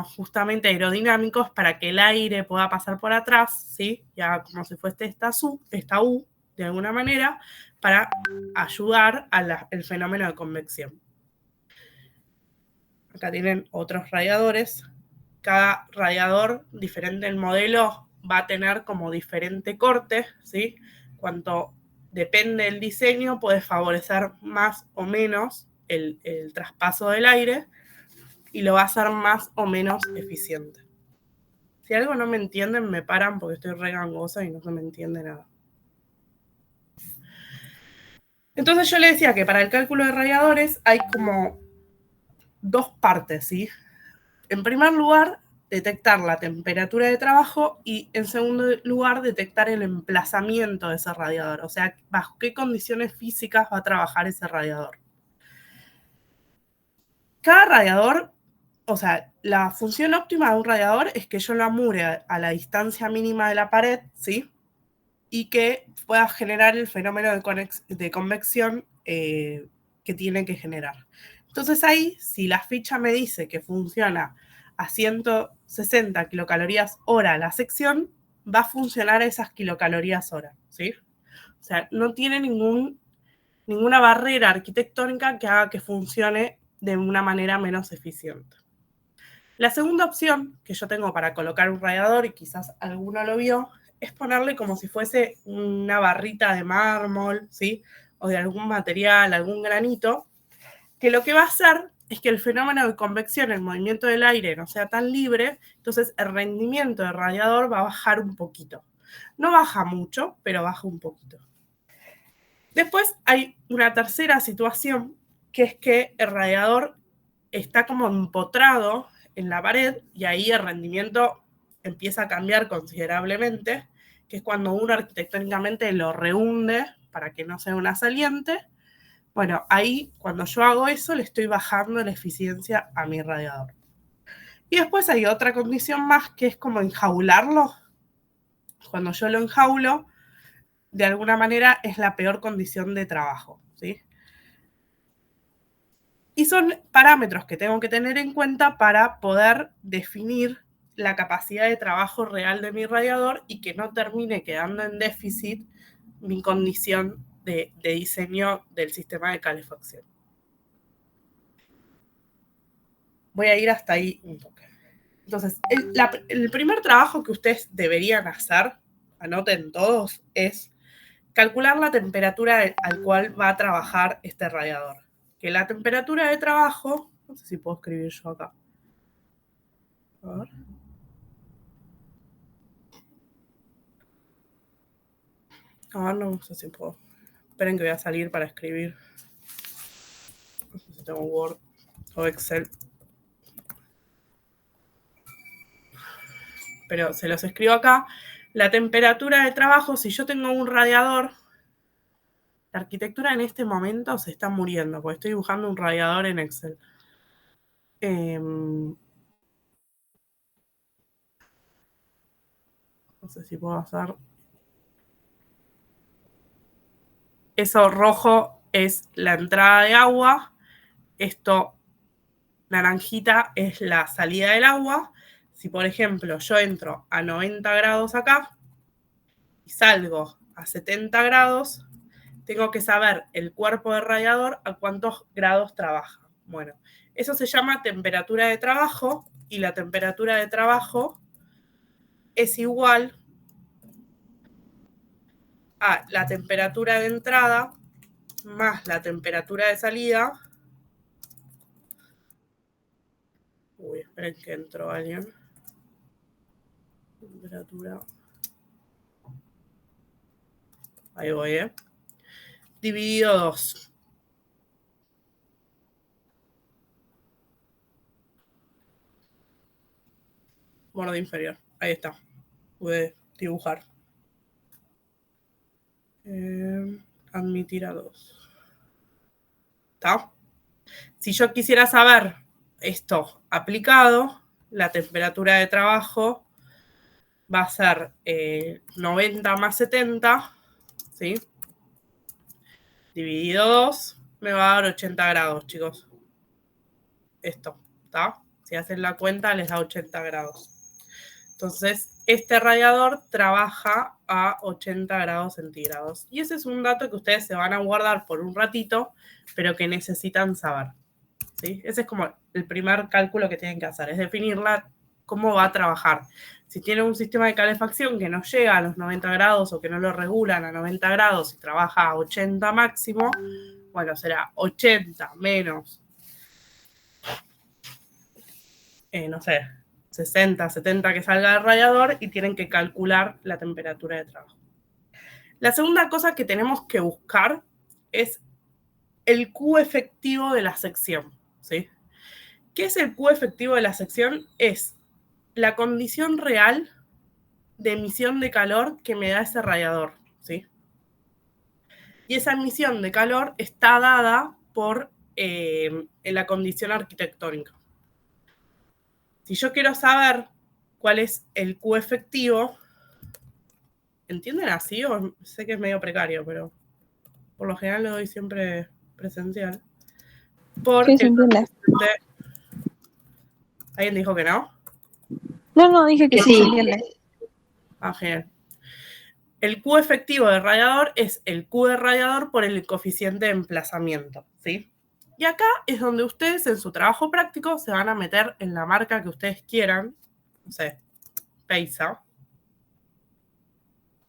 justamente aerodinámicos para que el aire pueda pasar por atrás, ¿sí? Ya como si fuese esta U, de alguna manera, para ayudar al fenómeno de convección. Acá tienen otros radiadores. Cada radiador, diferente el modelo, va a tener como diferente corte, ¿sí? Cuanto depende del diseño, puede favorecer más o menos el traspaso del aire y lo va a hacer más o menos eficiente. Si algo no me entienden, me paran porque estoy re gangosa y no se me entiende nada. Entonces yo le decía que para el cálculo de radiadores hay como dos partes, ¿sí? En primer lugar, detectar la temperatura de trabajo y en segundo lugar, detectar el emplazamiento de ese radiador, o sea, bajo qué condiciones físicas va a trabajar ese radiador. Cada radiador, o sea, la función óptima de un radiador es que yo lo amure a la distancia mínima de la pared, ¿sí? Y que pueda generar el fenómeno de convección que tiene que generar. Entonces ahí, si la ficha me dice que funciona a 160 kilocalorías hora la sección, va a funcionar a esas kilocalorías hora, ¿sí? O sea, no tiene ninguna barrera arquitectónica que haga que funcione de una manera menos eficiente. La segunda opción que yo tengo para colocar un radiador, y quizás alguno lo vio, es ponerle como si fuese una barrita de mármol, ¿sí? O de algún material, algún granito, que lo que va a hacer es que el fenómeno de convección, el movimiento del aire, no sea tan libre, entonces el rendimiento del radiador va a bajar un poquito. No baja mucho, pero baja un poquito. Después hay una tercera situación, que es que el radiador está como empotrado en la pared y ahí el rendimiento empieza a cambiar considerablemente, que es cuando uno arquitectónicamente lo rehunde para que no sea una saliente. Bueno, ahí cuando yo hago eso le estoy bajando la eficiencia a mi radiador. Y después hay otra condición más que es como enjaularlo. Cuando yo lo enjaulo, de alguna manera es la peor condición de trabajo, ¿sí? Y son parámetros que tengo que tener en cuenta para poder definir la capacidad de trabajo real de mi radiador y que no termine quedando en déficit mi condición de diseño del sistema de calefacción. Voy a ir hasta ahí un toque. Entonces, el primer trabajo que ustedes deberían hacer, anoten todos, es calcular la temperatura al cual va a trabajar este radiador. Que la temperatura de trabajo, no sé si puedo escribir yo acá. A ver. No sé si puedo. Esperen que voy a salir para escribir. No sé si tengo Word o Excel. Pero se los escribo acá. La temperatura de trabajo, si yo tengo un radiador, la arquitectura en este momento se está muriendo, porque estoy dibujando un radiador en Excel. No sé si puedo hacer. Eso rojo es la entrada de agua. Esto naranjita es la salida del agua. Si, por ejemplo, yo entro a 90 grados acá y salgo a 70 grados, tengo que saber el cuerpo del radiador a cuántos grados trabaja. Bueno, eso se llama temperatura de trabajo y la temperatura de trabajo es igual a la temperatura de entrada más la temperatura de salida. Uy, esperen que entró alguien. Temperatura. Ahí voy, dividido 2. Borde inferior. Ahí está. Pude dibujar. Admitir a 2. ¿Está? Si yo quisiera saber esto aplicado, la temperatura de trabajo va a ser 90 más 70, ¿sí? Dividido 2, me va a dar 80 grados, chicos. Esto, ¿está? si hacen la cuenta les da 80 grados. Entonces, este radiador trabaja a 80 grados centígrados. Y ese es un dato que ustedes se van a guardar por un ratito, pero que necesitan saber. ¿Sí? Ese es como el primer cálculo que tienen que hacer, es definirla cómo va a trabajar. Si tienen un sistema de calefacción que no llega a los 90 grados o que no lo regulan a 90 grados y trabaja a 80 máximo, bueno, será 80 menos, no sé, 60, 70 que salga del radiador y tienen que calcular la temperatura de trabajo. La segunda cosa que tenemos que buscar es el Q efectivo de la sección, ¿sí? ¿Qué es el Q efectivo de la sección? Es la condición real de emisión de calor que me da ese radiador, ¿sí? Y esa emisión de calor está dada por la condición arquitectónica. Si yo quiero saber cuál es el Q efectivo, ¿entienden así? O sé que es medio precario, pero por lo general lo doy siempre presencial. Porque sí, se entiende. ¿Alguien dijo que no? No, dije que sí, se entiende. Ah, genial. El Q efectivo de radiador es el Q de radiador por el coeficiente de emplazamiento, ¿sí? Y acá es donde ustedes en su trabajo práctico se van a meter en la marca que ustedes quieran, no sé, Peisa,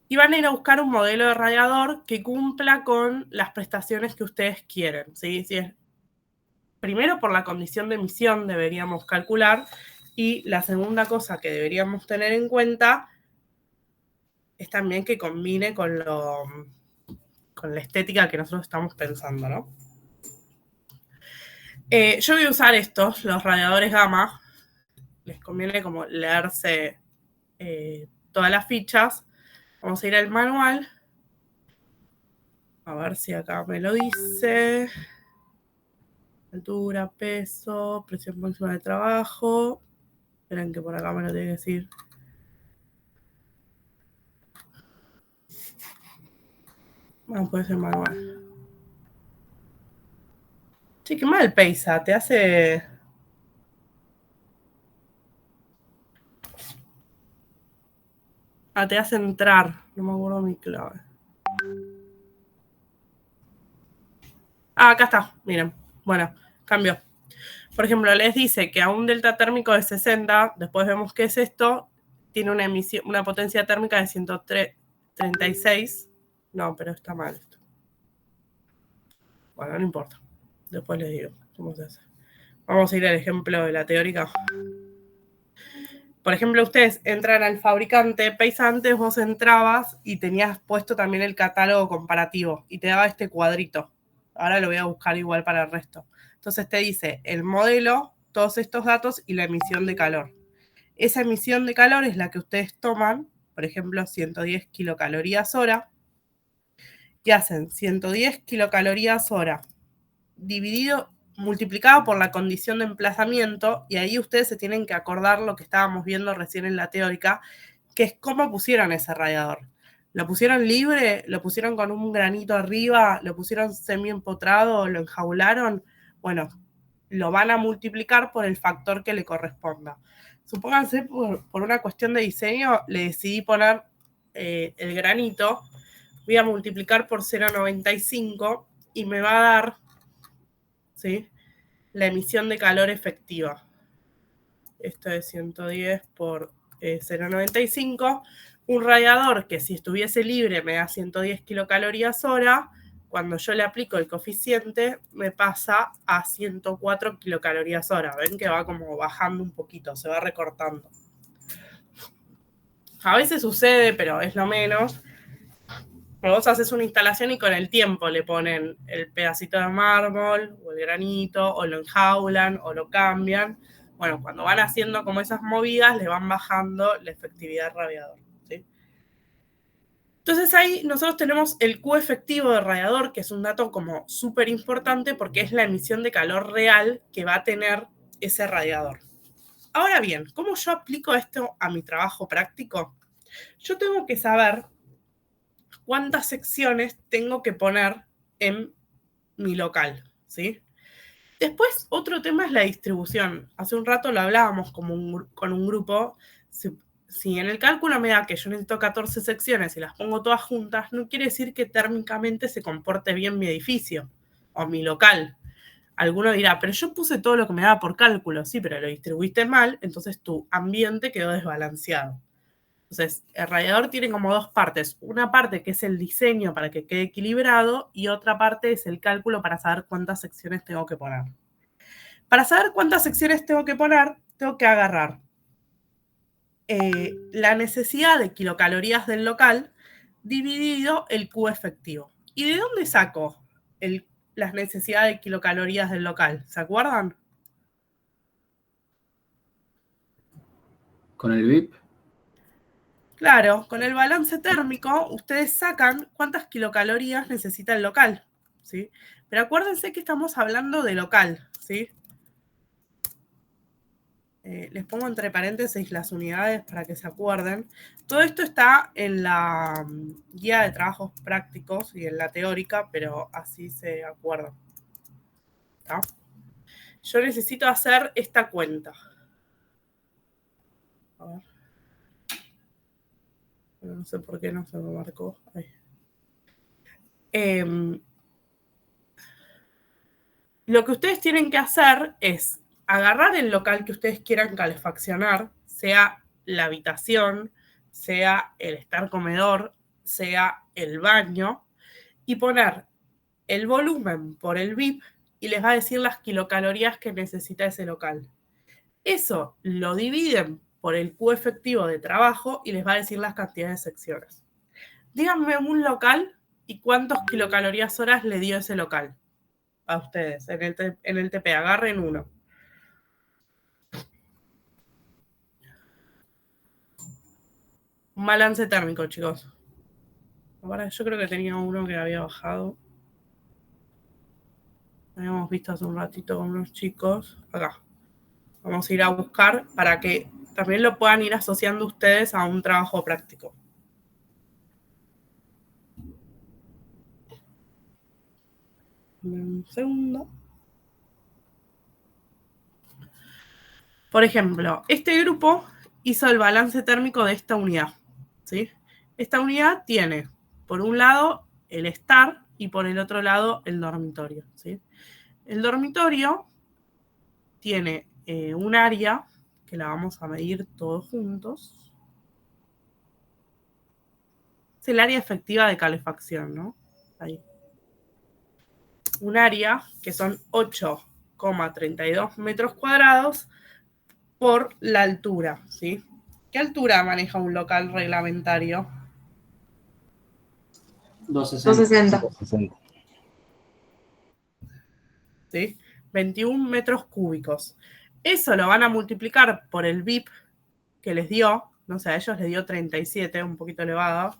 y van a ir a buscar un modelo de radiador que cumpla con las prestaciones que ustedes quieren, ¿sí? Si es, primero, por la condición de emisión deberíamos calcular, y la segunda cosa que deberíamos tener en cuenta es también que combine con la estética que nosotros estamos pensando, ¿no? Yo voy a usar estos, los radiadores gamma. Les conviene como leerse todas las fichas. Vamos a ir al manual. A ver si acá me lo dice. Altura, peso, presión máxima de trabajo. Esperen que por acá me lo tiene que decir. Bueno, puede ser manual. Che, qué mal Peisa, te hace... te hace entrar. No me acuerdo mi clave. Acá está, miren. Bueno, cambió. Por ejemplo, les dice que a un delta térmico de 60, después vemos qué es esto, tiene una potencia térmica de 136. No, pero está mal esto. Bueno, no importa. Después les digo cómo se hace. Vamos a ir al ejemplo de la teórica. Por ejemplo, ustedes entran al fabricante, Peisa, antes vos entrabas y tenías puesto también el catálogo comparativo y te daba este cuadrito. Ahora lo voy a buscar igual para el resto. Entonces te dice el modelo, todos estos datos y la emisión de calor. Esa emisión de calor es la que ustedes toman, por ejemplo, 110 kilocalorías hora, y hacen 110 kilocalorías hora dividido, multiplicado por la condición de emplazamiento, y ahí ustedes se tienen que acordar lo que estábamos viendo recién en la teórica, que es cómo pusieron ese radiador. ¿Lo pusieron libre? ¿Lo pusieron con un granito arriba? ¿Lo pusieron semi-empotrado? ¿Lo enjaularon? Bueno, lo van a multiplicar por el factor que le corresponda. Supónganse, por una cuestión de diseño, le decidí poner el granito, voy a multiplicar por 0,95 y me va a dar, ¿sí?, la emisión de calor efectiva. Esto es 110 por 0,95. Un radiador que si estuviese libre me da 110 kilocalorías hora, cuando yo le aplico el coeficiente me pasa a 104 kilocalorías hora. Ven que va como bajando un poquito, se va recortando. A veces sucede, pero es lo menos. Vos haces una instalación y con el tiempo le ponen el pedacito de mármol o el granito, o lo enjaulan o lo cambian. Bueno, cuando van haciendo como esas movidas, le van bajando la efectividad del radiador, ¿sí? Entonces ahí nosotros tenemos el Q efectivo del radiador, que es un dato como súper importante porque es la emisión de calor real que va a tener ese radiador. Ahora bien, ¿cómo yo aplico esto a mi trabajo práctico? Yo tengo que saber cuántas secciones tengo que poner en mi local, ¿sí? Después, otro tema es la distribución. Hace un rato lo hablábamos con un grupo. Si en el cálculo me da que yo necesito 14 secciones y las pongo todas juntas, no quiere decir que térmicamente se comporte bien mi edificio o mi local. Alguno dirá, pero yo puse todo lo que me daba por cálculo. Sí, pero lo distribuiste mal, entonces tu ambiente quedó desbalanceado. Entonces, el radiador tiene como dos partes. Una parte que es el diseño para que quede equilibrado y otra parte es el cálculo para saber cuántas secciones tengo que poner. Para saber cuántas secciones tengo que poner, tengo que agarrar la necesidad de kilocalorías del local dividido el Q efectivo. ¿Y de dónde saco las necesidades de kilocalorías del local? ¿Se acuerdan? ¿Con el VIP? Claro, con el balance térmico ustedes sacan cuántas kilocalorías necesita el local, ¿sí? Pero acuérdense que estamos hablando de local, ¿sí? Les pongo entre paréntesis las unidades para que se acuerden. Todo esto está en la guía de trabajos prácticos y en la teórica, pero así se acuerdan. ¿Está? Yo necesito hacer esta cuenta. A ver. No sé por qué no se me marcó. Lo que ustedes tienen que hacer es agarrar el local que ustedes quieran calefaccionar, sea la habitación, sea el estar comedor, sea el baño, y poner el volumen por el VIP y les va a decir las kilocalorías que necesita ese local. Eso lo dividen por el Q efectivo de trabajo y les va a decir las cantidades de secciones. Díganme un local y cuántos kilocalorías horas le dio ese local a ustedes en el TP. Agarren uno. Un balance térmico, chicos. Ahora, yo creo que tenía uno que había bajado. Habíamos visto hace un ratito con unos chicos. Acá. Vamos a ir a buscar para que también lo puedan ir asociando ustedes a un trabajo práctico. Un segundo. Por ejemplo, este grupo hizo el balance térmico de esta unidad, ¿sí? Esta unidad tiene, por un lado, el estar y por el otro lado, el dormitorio, ¿sí? El dormitorio tiene un área que la vamos a medir todos juntos. Es el área efectiva de calefacción, ¿no? Ahí. Un área que son 8,32 metros cuadrados por la altura, ¿sí? ¿Qué altura maneja un local reglamentario? 260. 260. ¿Sí? 21 metros cúbicos. Eso lo van a multiplicar por el VIP que les dio, no sé, a ellos les dio 37, un poquito elevado,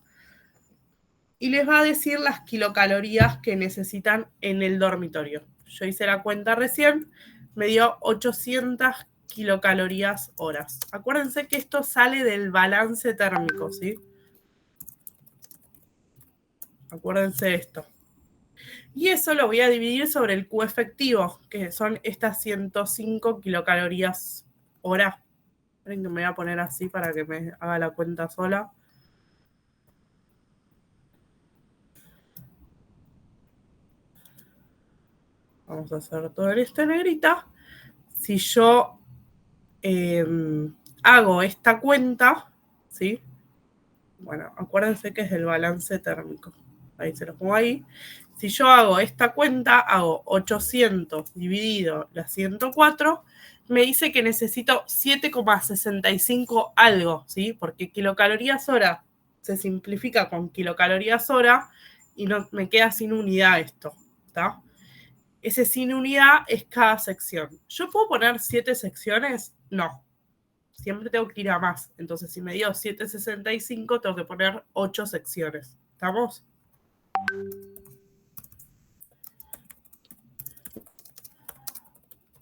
y les va a decir las kilocalorías que necesitan en el dormitorio. Yo hice la cuenta recién, me dio 800 kilocalorías horas. Acuérdense que esto sale del balance térmico, ¿sí? Acuérdense de esto. Y eso lo voy a dividir sobre el Q efectivo, que son estas 105 kilocalorías hora. Esperen que me voy a poner así para que me haga la cuenta sola. Vamos a hacer todo en esta negrita. Si yo hago esta cuenta, ¿sí? Bueno, acuérdense que es el balance térmico. Ahí se lo pongo ahí. Si yo hago esta cuenta, hago 800 dividido la 104, me dice que necesito 7,65 algo, ¿sí? Porque kilocalorías hora se simplifica con kilocalorías hora y no me queda sin unidad esto, ¿está? Ese sin unidad es cada sección. ¿Yo puedo poner 7 secciones? No. Siempre tengo que ir a más. Entonces, si me dio 7,65, tengo que poner 8 secciones. ¿Estamos?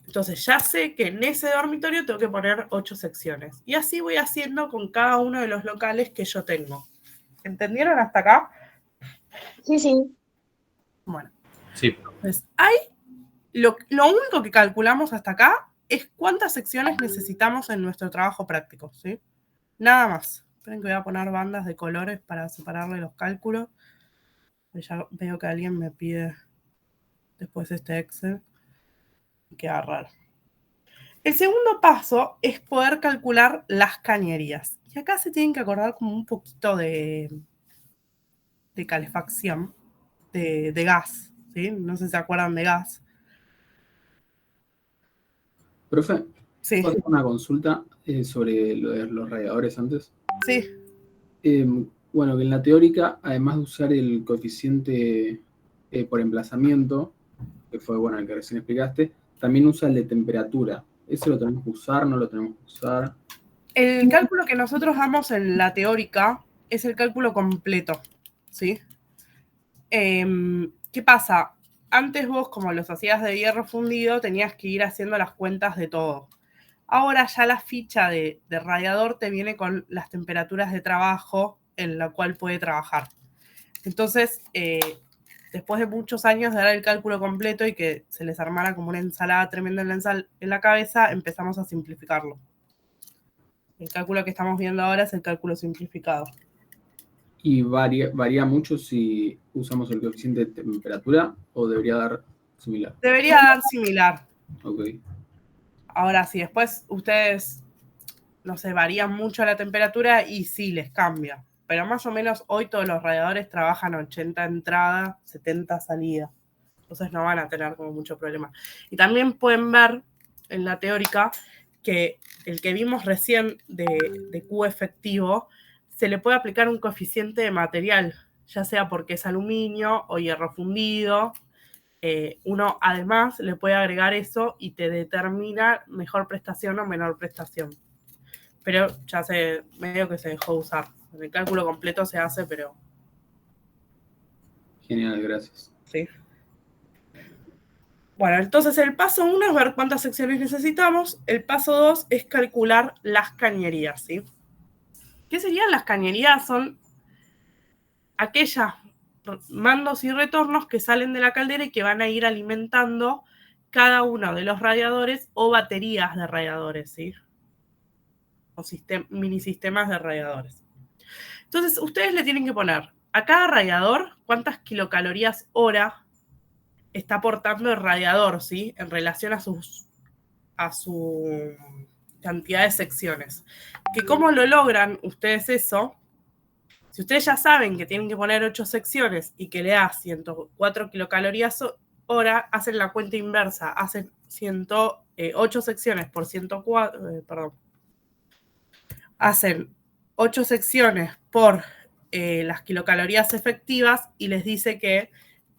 Entonces, ya sé que en ese dormitorio tengo que poner 8 secciones. Y así voy haciendo con cada uno de los locales que yo tengo. ¿Entendieron hasta acá? Sí, sí. Bueno. Sí. Pues hay lo único que calculamos hasta acá es cuántas secciones necesitamos en nuestro trabajo práctico, ¿sí? Nada más. Esperen que voy a poner bandas de colores para separarle los cálculos. Ya veo que alguien me pide después este Excel. Queda raro. El segundo paso es poder calcular las cañerías. Y acá se tienen que acordar como un poquito de calefacción, de gas, ¿sí? No sé si se acuerdan de gas. Profe, Sí. ¿puedo hacer una consulta sobre lo de los radiadores antes? Sí. Bueno, que en la teórica, además de usar el coeficiente por emplazamiento, que fue bueno el que recién explicaste, también usa el de temperatura. ¿Ese lo tenemos que usar? ¿No lo tenemos que usar? El cálculo que nosotros damos en la teórica es el cálculo completo, ¿sí? ¿Qué pasa? Antes vos, como los hacías de hierro fundido, tenías que ir haciendo las cuentas de todo. Ahora ya la ficha de radiador te viene con las temperaturas de trabajo en la cual puede trabajar. Entonces, después de muchos años de dar el cálculo completo y que se les armara como una ensalada tremenda en la cabeza, empezamos a simplificarlo. El cálculo que estamos viendo ahora es el cálculo simplificado. ¿Y varía mucho si usamos el coeficiente de temperatura o debería dar similar? Debería dar similar. Ok. Ahora, si después ustedes, no sé, varían mucho la temperatura y sí les cambia. Pero más o menos hoy todos los radiadores trabajan 80 entrada, 70 salida. Entonces no van a tener como mucho problema. Y también pueden ver en la teórica que el que vimos recién de Q efectivo, se le puede aplicar un coeficiente de material, ya sea porque es aluminio o hierro fundido. Uno además le puede agregar eso y te determina mejor prestación o menor prestación. Pero ya medio que se dejó usar. En el cálculo completo se hace, pero... Genial, gracias. Sí. Bueno, entonces el paso 1 es ver cuántas secciones necesitamos. El paso 2 es calcular las cañerías, ¿sí? ¿Qué serían las cañerías? Son aquellas mandos y retornos que salen de la caldera y que van a ir alimentando cada uno de los radiadores o baterías de radiadores, ¿sí? O mini sistemas de radiadores. Entonces, ustedes le tienen que poner a cada radiador cuántas kilocalorías hora está aportando el radiador, ¿sí? En relación a su cantidad de secciones. Que cómo lo logran ustedes eso, si ustedes ya saben que tienen que poner 8 secciones y que le da 104 kilocalorías hora, hacen la cuenta inversa, hacen 8 secciones por 104, hacen 8 secciones por las kilocalorías efectivas y les dice que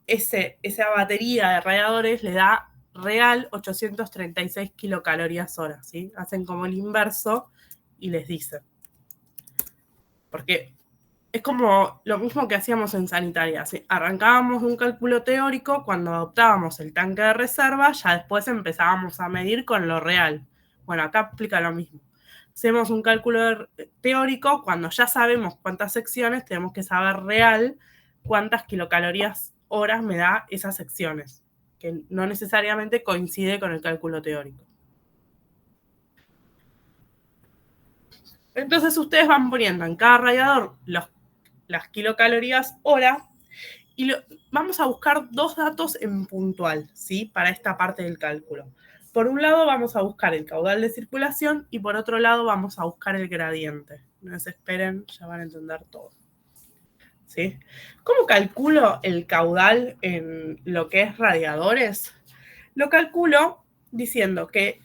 esa batería de radiadores le da real 836 kilocalorías hora, ¿sí? Hacen como el inverso y les dicen. Porque es como lo mismo que hacíamos en sanitaria, ¿sí? Arrancábamos un cálculo teórico, cuando adoptábamos el tanque de reserva, ya después empezábamos a medir con lo real. Bueno, acá aplica lo mismo. Hacemos un cálculo teórico, cuando ya sabemos cuántas secciones, tenemos que saber real cuántas kilocalorías horas me da esas secciones, que no necesariamente coincide con el cálculo teórico. Entonces ustedes van poniendo en cada radiador las kilocalorías hora y vamos a buscar 2 datos en puntual, ¿sí? Para esta parte del cálculo. Por un lado vamos a buscar el caudal de circulación y por otro lado vamos a buscar el gradiente. No desesperen, ya van a entender todo. ¿Sí? ¿Cómo calculo el caudal en lo que es radiadores? Lo calculo diciendo que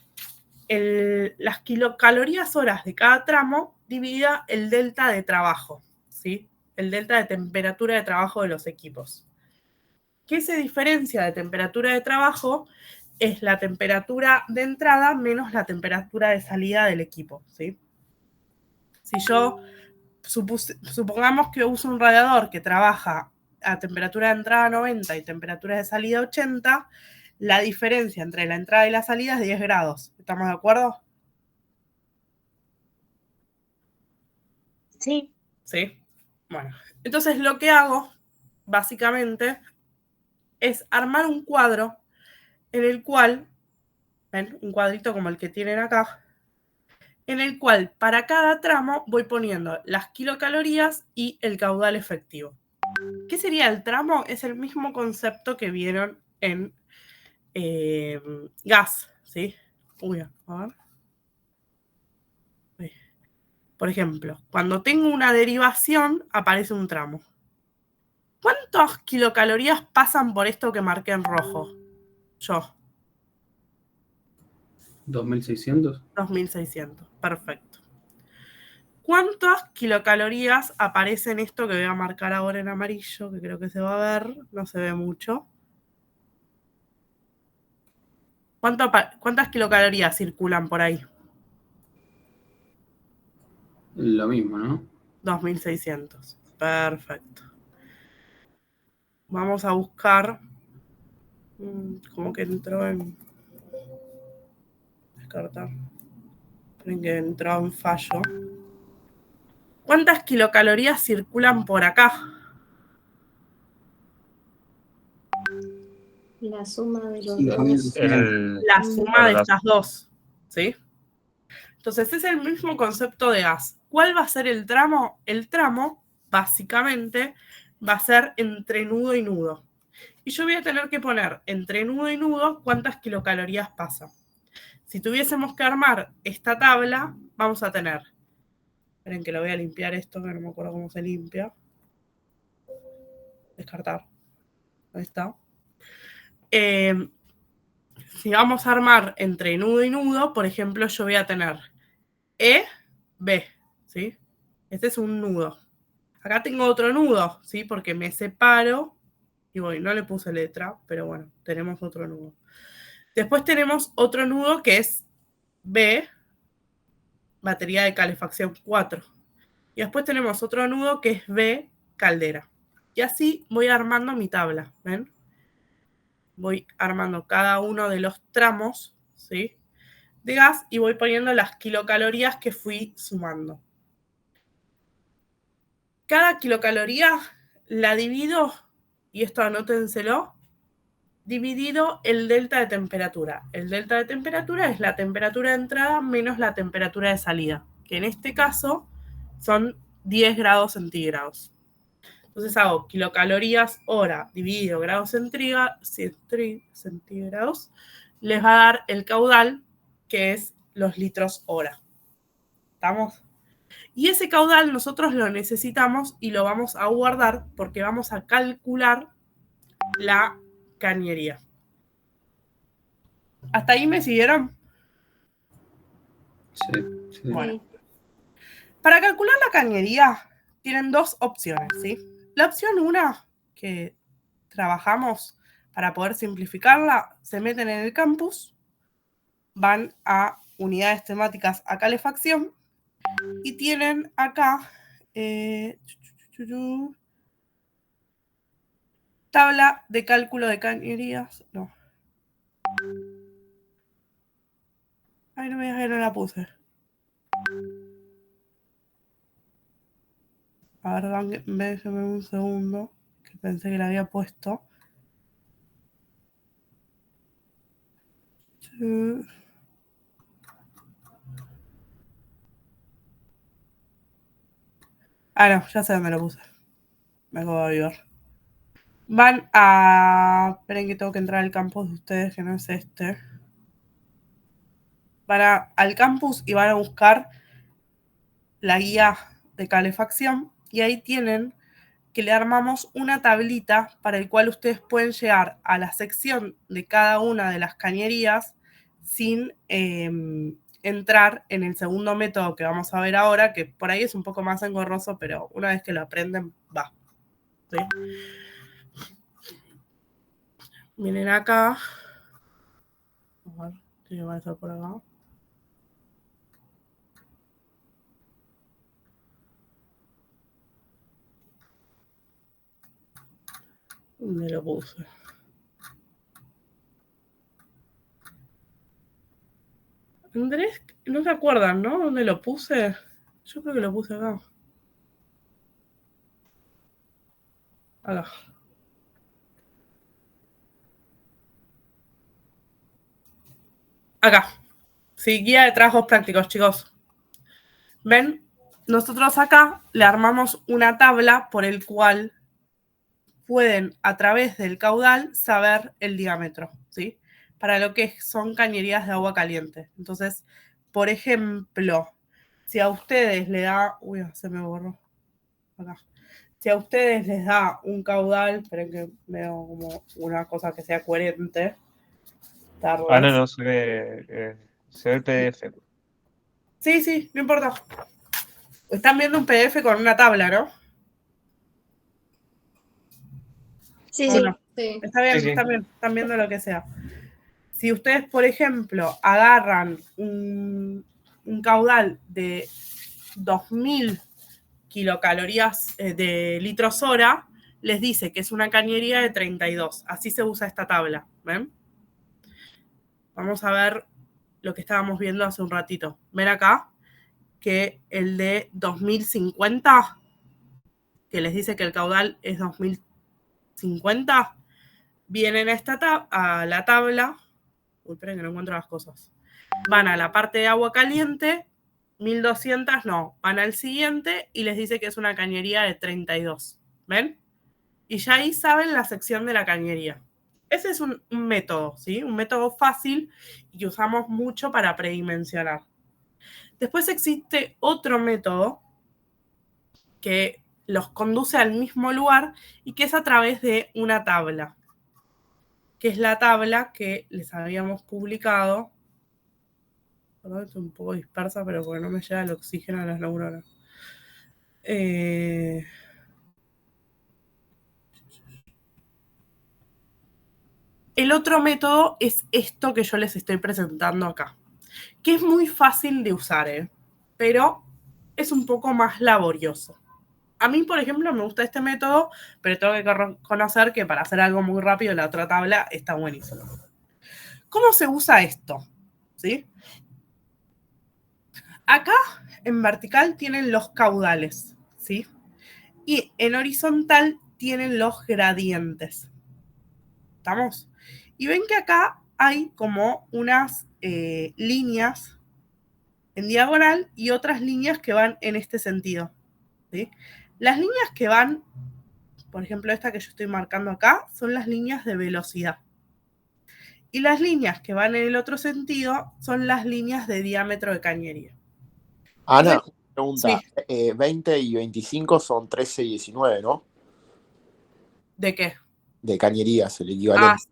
las kilocalorías horas de cada tramo divida el delta de trabajo, ¿sí? El delta de temperatura de trabajo de los equipos. ¿Qué se diferencia de temperatura de trabajo? Es la temperatura de entrada menos la temperatura de salida del equipo, ¿sí? Si yo supongamos que uso un radiador que trabaja a temperatura de entrada 90 y temperatura de salida 80, la diferencia entre la entrada y la salida es 10 grados. ¿Estamos de acuerdo? Sí. Sí. Bueno, entonces lo que hago, básicamente, es armar un cuadro en el cual, ¿ven? Un cuadrito como el que tienen acá, en el cual para cada tramo voy poniendo las kilocalorías y el caudal efectivo. ¿Qué sería el tramo? Es el mismo concepto que vieron en gas, ¿sí? Uy, a ver. Por ejemplo, cuando tengo una derivación, aparece un tramo. ¿Cuántas kilocalorías pasan por esto que marqué en rojo? Yo. 2600. 2600. Perfecto. ¿Cuántas kilocalorías aparecen esto que voy a marcar ahora en amarillo? Que creo que se va a ver. No se ve mucho. ¿Cuántas kilocalorías circulan por ahí? Lo mismo, ¿no? 2600. Perfecto. Vamos a buscar. Como que entró en. Descartar. Esperen que entró en fallo. ¿Cuántas kilocalorías circulan por acá? La suma de los Sí, dos. La suma de las- estas dos. ¿Sí? Entonces es el mismo concepto de gas. ¿Cuál va a ser el tramo? El tramo, básicamente, va a ser entre nudo y nudo. Y yo voy a tener que poner entre nudo y nudo cuántas kilocalorías pasan. Si tuviésemos que armar esta tabla, vamos a tener. Esperen que lo voy a limpiar esto, que no me acuerdo cómo se limpia. Descartar. Ahí está. Si vamos a armar entre nudo y nudo, por ejemplo, yo voy a tener E, B, ¿sí? Este es un nudo. Acá tengo otro nudo, ¿sí? Porque me separo y voy, no le puse letra, pero bueno, tenemos otro nudo. Después tenemos otro nudo que es B, batería de calefacción 4. Y después tenemos otro nudo que es B, caldera. Y así voy armando mi tabla, ¿ven? Voy armando cada uno de los tramos, ¿sí? De gas y voy poniendo las kilocalorías que fui sumando. Cada kilocaloría la divido, y esto anótenselo, dividido el delta de temperatura. El delta de temperatura es la temperatura de entrada menos la temperatura de salida, que en este caso son 10 grados centígrados. Entonces hago kilocalorías hora dividido grados centígrados, les va a dar el caudal, que es los litros hora. ¿Estamos? Y ese caudal nosotros lo necesitamos y lo vamos a guardar porque vamos a calcular la cañería. ¿Hasta ahí me siguieron? Sí, sí. Bueno. Para calcular la cañería tienen dos opciones, ¿sí? La opción 1, que trabajamos para poder simplificarla, se meten en el campus, van a unidades temáticas a calefacción y tienen acá tabla de cálculo de cañerías. No. Ay, no me digas que no la puse. A ver, déjame un segundo, que pensé que la había puesto. Ah, no, ya sé dónde lo puse. Me acabo de avivar. Van a... Esperen que tengo que entrar al campus de ustedes, que no es este. Van al campus y van a buscar la guía de calefacción y ahí tienen que le armamos una tablita para el cual ustedes pueden llegar a la sección de cada una de las cañerías sin entrar en el segundo método que vamos a ver ahora, que por ahí es un poco más engorroso, pero una vez que lo aprenden, va. ¿Sí? Miren acá. A ver, ¿qué va a estar por acá? ¿Dónde lo puse? Andrés, no se acuerdan, ¿no? ¿Dónde lo puse? Yo creo que lo puse acá. Acá. Acá. Sí, guía de trabajos prácticos, chicos. ¿Ven? Nosotros acá le armamos una tabla por el cual pueden, a través del caudal, saber el diámetro, ¿sí? Para lo que son cañerías de agua caliente. Entonces, por ejemplo, si a ustedes le da... Uy, se me borró. Acá. Si a ustedes les da un caudal, esperen que veo como una cosa que sea coherente. No, se ve el PDF. Sí, no importa. Están viendo un PDF con una tabla, ¿no? Sí, Sí. No? Sí. Está bien, Sí. están viendo lo que sea. Si ustedes, por ejemplo, agarran un caudal de 2000 kilocalorías de litros hora, les dice que es una cañería de 32. Así se usa esta tabla. ¿Ven? Vamos a ver lo que estábamos viendo hace un ratito. Ven acá que el de 2050, que les dice que el caudal es 2050, vienen a la tabla. Uy, esperen que no encuentro las cosas. Van a la parte de agua caliente, 1200 no, van al siguiente y les dice que es una cañería de 32. ¿Ven? Y ya ahí saben la sección de la cañería. Ese es un método, ¿sí? Un método fácil y que usamos mucho para predimensionar. Después existe otro método que los conduce al mismo lugar y que es a través de una tabla, que es la tabla que les habíamos publicado. Perdón, estoy un poco dispersa, pero porque no me llega el oxígeno a las neuronas. El otro método es esto que yo les estoy presentando acá, que es muy fácil de usar, pero es un poco más laborioso. A mí, por ejemplo, me gusta este método, pero tengo que reconocer que para hacer algo muy rápido, la otra tabla está buenísima. ¿Cómo se usa esto? ¿Sí? Acá, en vertical, tienen los caudales, ¿sí? Y en horizontal tienen los gradientes. ¿Estamos? Y ven que acá hay como unas líneas en diagonal y otras líneas que van en este sentido, ¿sí? Las líneas que van, por ejemplo, esta que yo estoy marcando acá, son las líneas de velocidad. Y las líneas que van en el otro sentido son las líneas de diámetro de cañería. Ana, una pregunta. Sí. 20 y 25 son 13 y 19, ¿no? ¿De qué? De cañerías, el equivalente.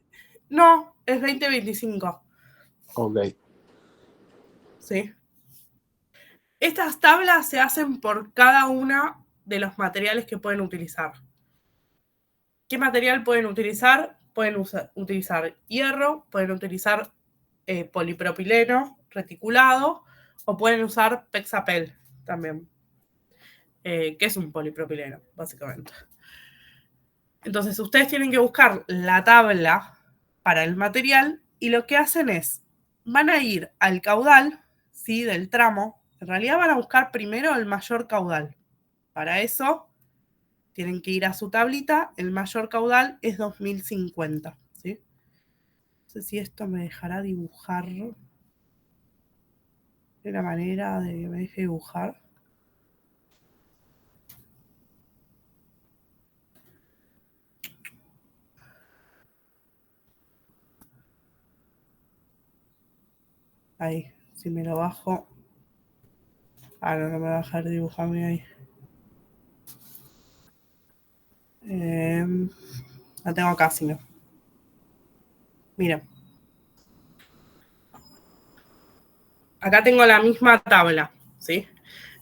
No, es 20-25. Ok. Sí. Estas tablas se hacen por cada una de los materiales que pueden utilizar. ¿Qué material pueden utilizar? Pueden utilizar hierro, pueden utilizar polipropileno reticulado o pueden usar Pexapel también, que es un polipropileno, básicamente. Entonces, ustedes tienen que buscar la tabla para el material y lo que hacen es, van a ir al caudal, ¿sí? Del tramo. En realidad van a buscar primero el mayor caudal. Para eso tienen que ir a su tablita. El mayor caudal es 2050, ¿sí? No sé si esto me dejará dibujar de una manera de que me deje dibujar. Ahí, si me lo bajo. No me va a dejar dibujarme ahí. La tengo acá, si no. Miren. Acá tengo la misma tabla, ¿sí?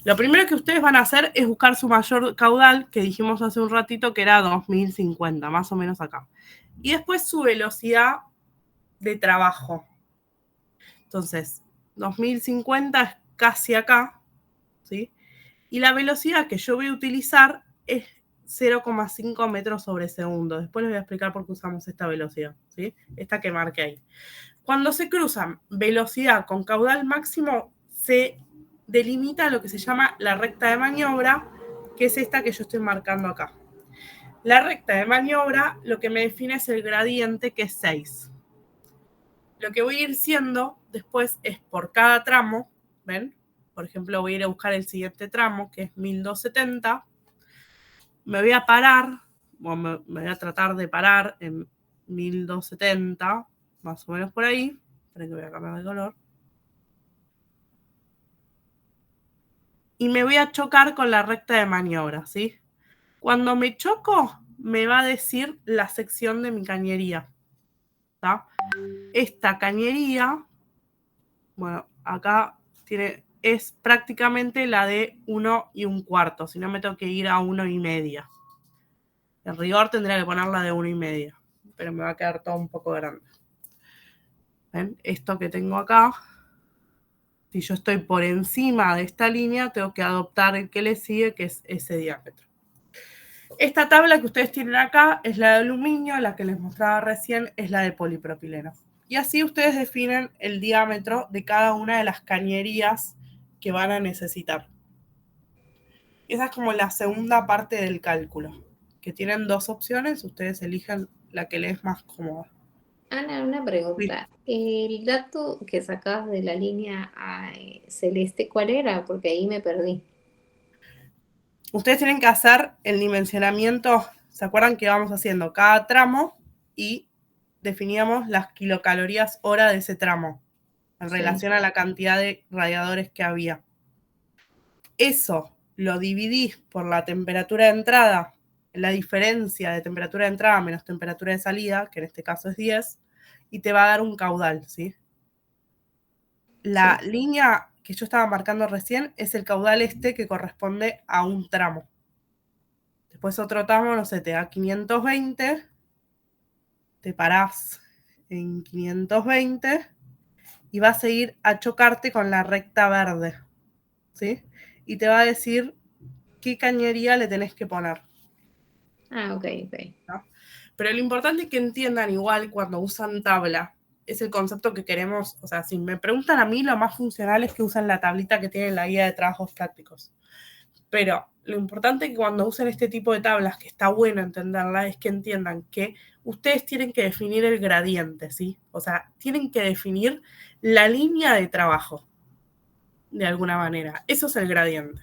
Lo primero que ustedes van a hacer es buscar su mayor caudal, que dijimos hace un ratito que era 2050, más o menos acá. Y después su velocidad de trabajo. Entonces, 2050 es casi acá, ¿sí? Y la velocidad que yo voy a utilizar es 0,5 metros sobre segundo. Después les voy a explicar por qué usamos esta velocidad, ¿sí? Esta que marqué ahí. Cuando se cruzan velocidad con caudal máximo, se delimita lo que se llama la recta de maniobra, que es esta que yo estoy marcando acá. La recta de maniobra lo que me define es el gradiente, que es 6. Lo que voy a ir siendo después es por cada tramo, ¿ven? Por ejemplo, voy a ir a buscar el siguiente tramo, que es 1270. Me voy a parar, o me voy a tratar de parar en 1270, más o menos por ahí. Esperen que voy a cambiar de color. Y me voy a chocar con la recta de maniobra, ¿sí? Cuando me choco, me va a decir la sección de mi cañería. ¿Tá? Esta cañería, bueno, acá es prácticamente la de 1 1/4, si no me tengo que ir a 1 1/2. En rigor tendría que ponerla de 1 1/2, pero me va a quedar todo un poco grande. ¿Ven? Esto que tengo acá, si yo estoy por encima de esta línea, tengo que adoptar el que le sigue, que es ese diámetro. Esta tabla que ustedes tienen acá es la de aluminio, la que les mostraba recién es la de polipropileno. Y así ustedes definen el diámetro de cada una de las cañerías que van a necesitar. Esa es como la segunda parte del cálculo, que tienen 2 opciones, ustedes eligen la que les es más cómoda. Ana, una pregunta. Sí. El dato que sacabas de la línea celeste, ¿cuál era? Porque ahí me perdí. Ustedes tienen que hacer el dimensionamiento, ¿se acuerdan que vamos haciendo cada tramo y definíamos las kilocalorías hora de ese tramo en relación a la cantidad de radiadores que había? Eso lo dividís por la temperatura de entrada, la diferencia de temperatura de entrada menos temperatura de salida, que en este caso es 10, y te va a dar un caudal, ¿sí? La línea que yo estaba marcando recién es el caudal este que corresponde a un tramo. Después otro tramo, no sé, te da 520, te parás en 520 y vas a ir a chocarte con la recta verde, ¿sí? Y te va a decir qué cañería le tenés que poner. Ah, ok. ¿No? Pero lo importante es que entiendan igual cuando usan tabla, es el concepto que queremos, o sea, si me preguntan a mí, lo más funcional es que usen la tablita que tiene la guía de trabajos prácticos. Pero lo importante es que cuando usen este tipo de tablas, que está bueno entenderla, es que entiendan que ustedes tienen que definir el gradiente, ¿sí? O sea, tienen que definir la línea de trabajo, de alguna manera. Eso es el gradiente.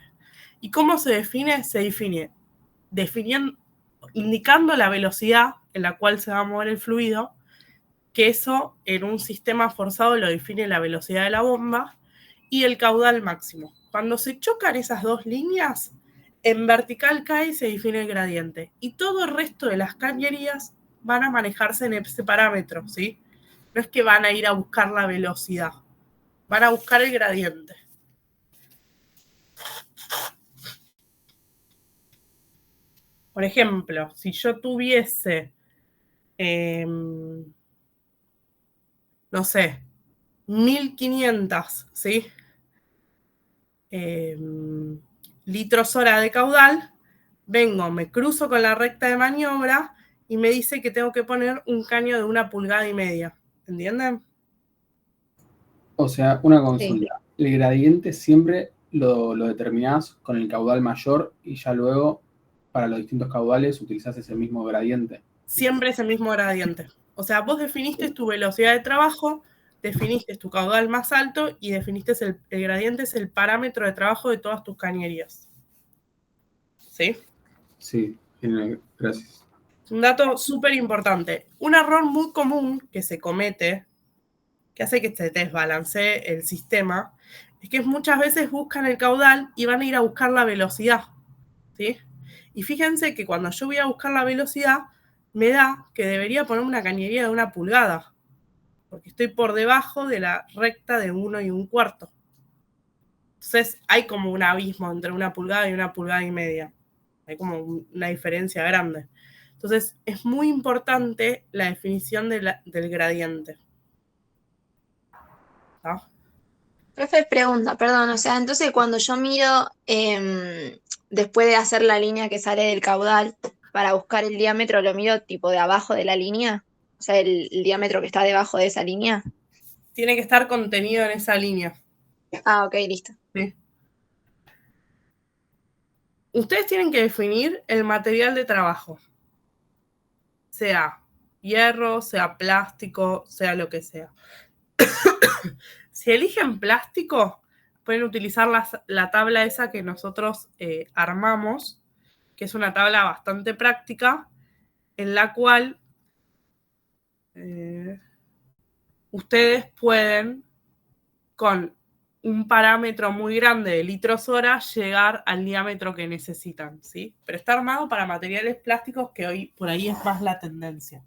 ¿Y cómo se define? Se define indicando la velocidad en la cual se va a mover el fluido, que eso en un sistema forzado lo define la velocidad de la bomba y el caudal máximo. Cuando se chocan esas dos líneas, en vertical cae y se define el gradiente. Y todo el resto de las cañerías van a manejarse en ese parámetro, ¿sí? No es que van a ir a buscar la velocidad, van a buscar el gradiente. Por ejemplo, si yo tuviese, no sé, 1500, ¿sí? Litros hora de caudal, vengo, me cruzo con la recta de maniobra y me dice que tengo que poner un caño de 1,5 pulgadas. ¿Entienden? O sea, una consulta. Sí. El gradiente siempre lo determinás con el caudal mayor y ya luego para los distintos caudales utilizás ese mismo gradiente. Siempre es el mismo gradiente. O sea, vos definiste tu velocidad de trabajo, definiste tu caudal más alto y definiste el gradiente es el parámetro de trabajo de todas tus cañerías. ¿Sí? Sí, genial, gracias. Un dato súper importante. Un error muy común que se comete, que hace que se desbalancee el sistema, es que muchas veces buscan el caudal y van a ir a buscar la velocidad, ¿sí? Y fíjense que cuando yo voy a buscar la velocidad, me da que debería poner una cañería de 1 pulgada, porque estoy por debajo de la recta de 1 1/4. Entonces hay como un abismo entre 1 pulgada y 1,5 pulgadas. Hay como una diferencia grande. Entonces es muy importante la definición del gradiente. ¿No? Profe, pregunta, perdón, o sea, entonces cuando yo miro después de hacer la línea que sale del caudal para buscar el diámetro, lo miro tipo de abajo de la línea, o sea, el diámetro que está debajo de esa línea. Tiene que estar contenido en esa línea. Ah, ok, listo. ¿Sí? Ustedes tienen que definir el material de trabajo, sea hierro, sea plástico, sea lo que sea. Si eligen plástico, pueden utilizar la tabla esa que nosotros armamos, que es una tabla bastante práctica, en la cual ustedes pueden, con un parámetro muy grande de litros hora, llegar al diámetro que necesitan, ¿sí? Pero está armado para materiales plásticos, que hoy por ahí es más la tendencia.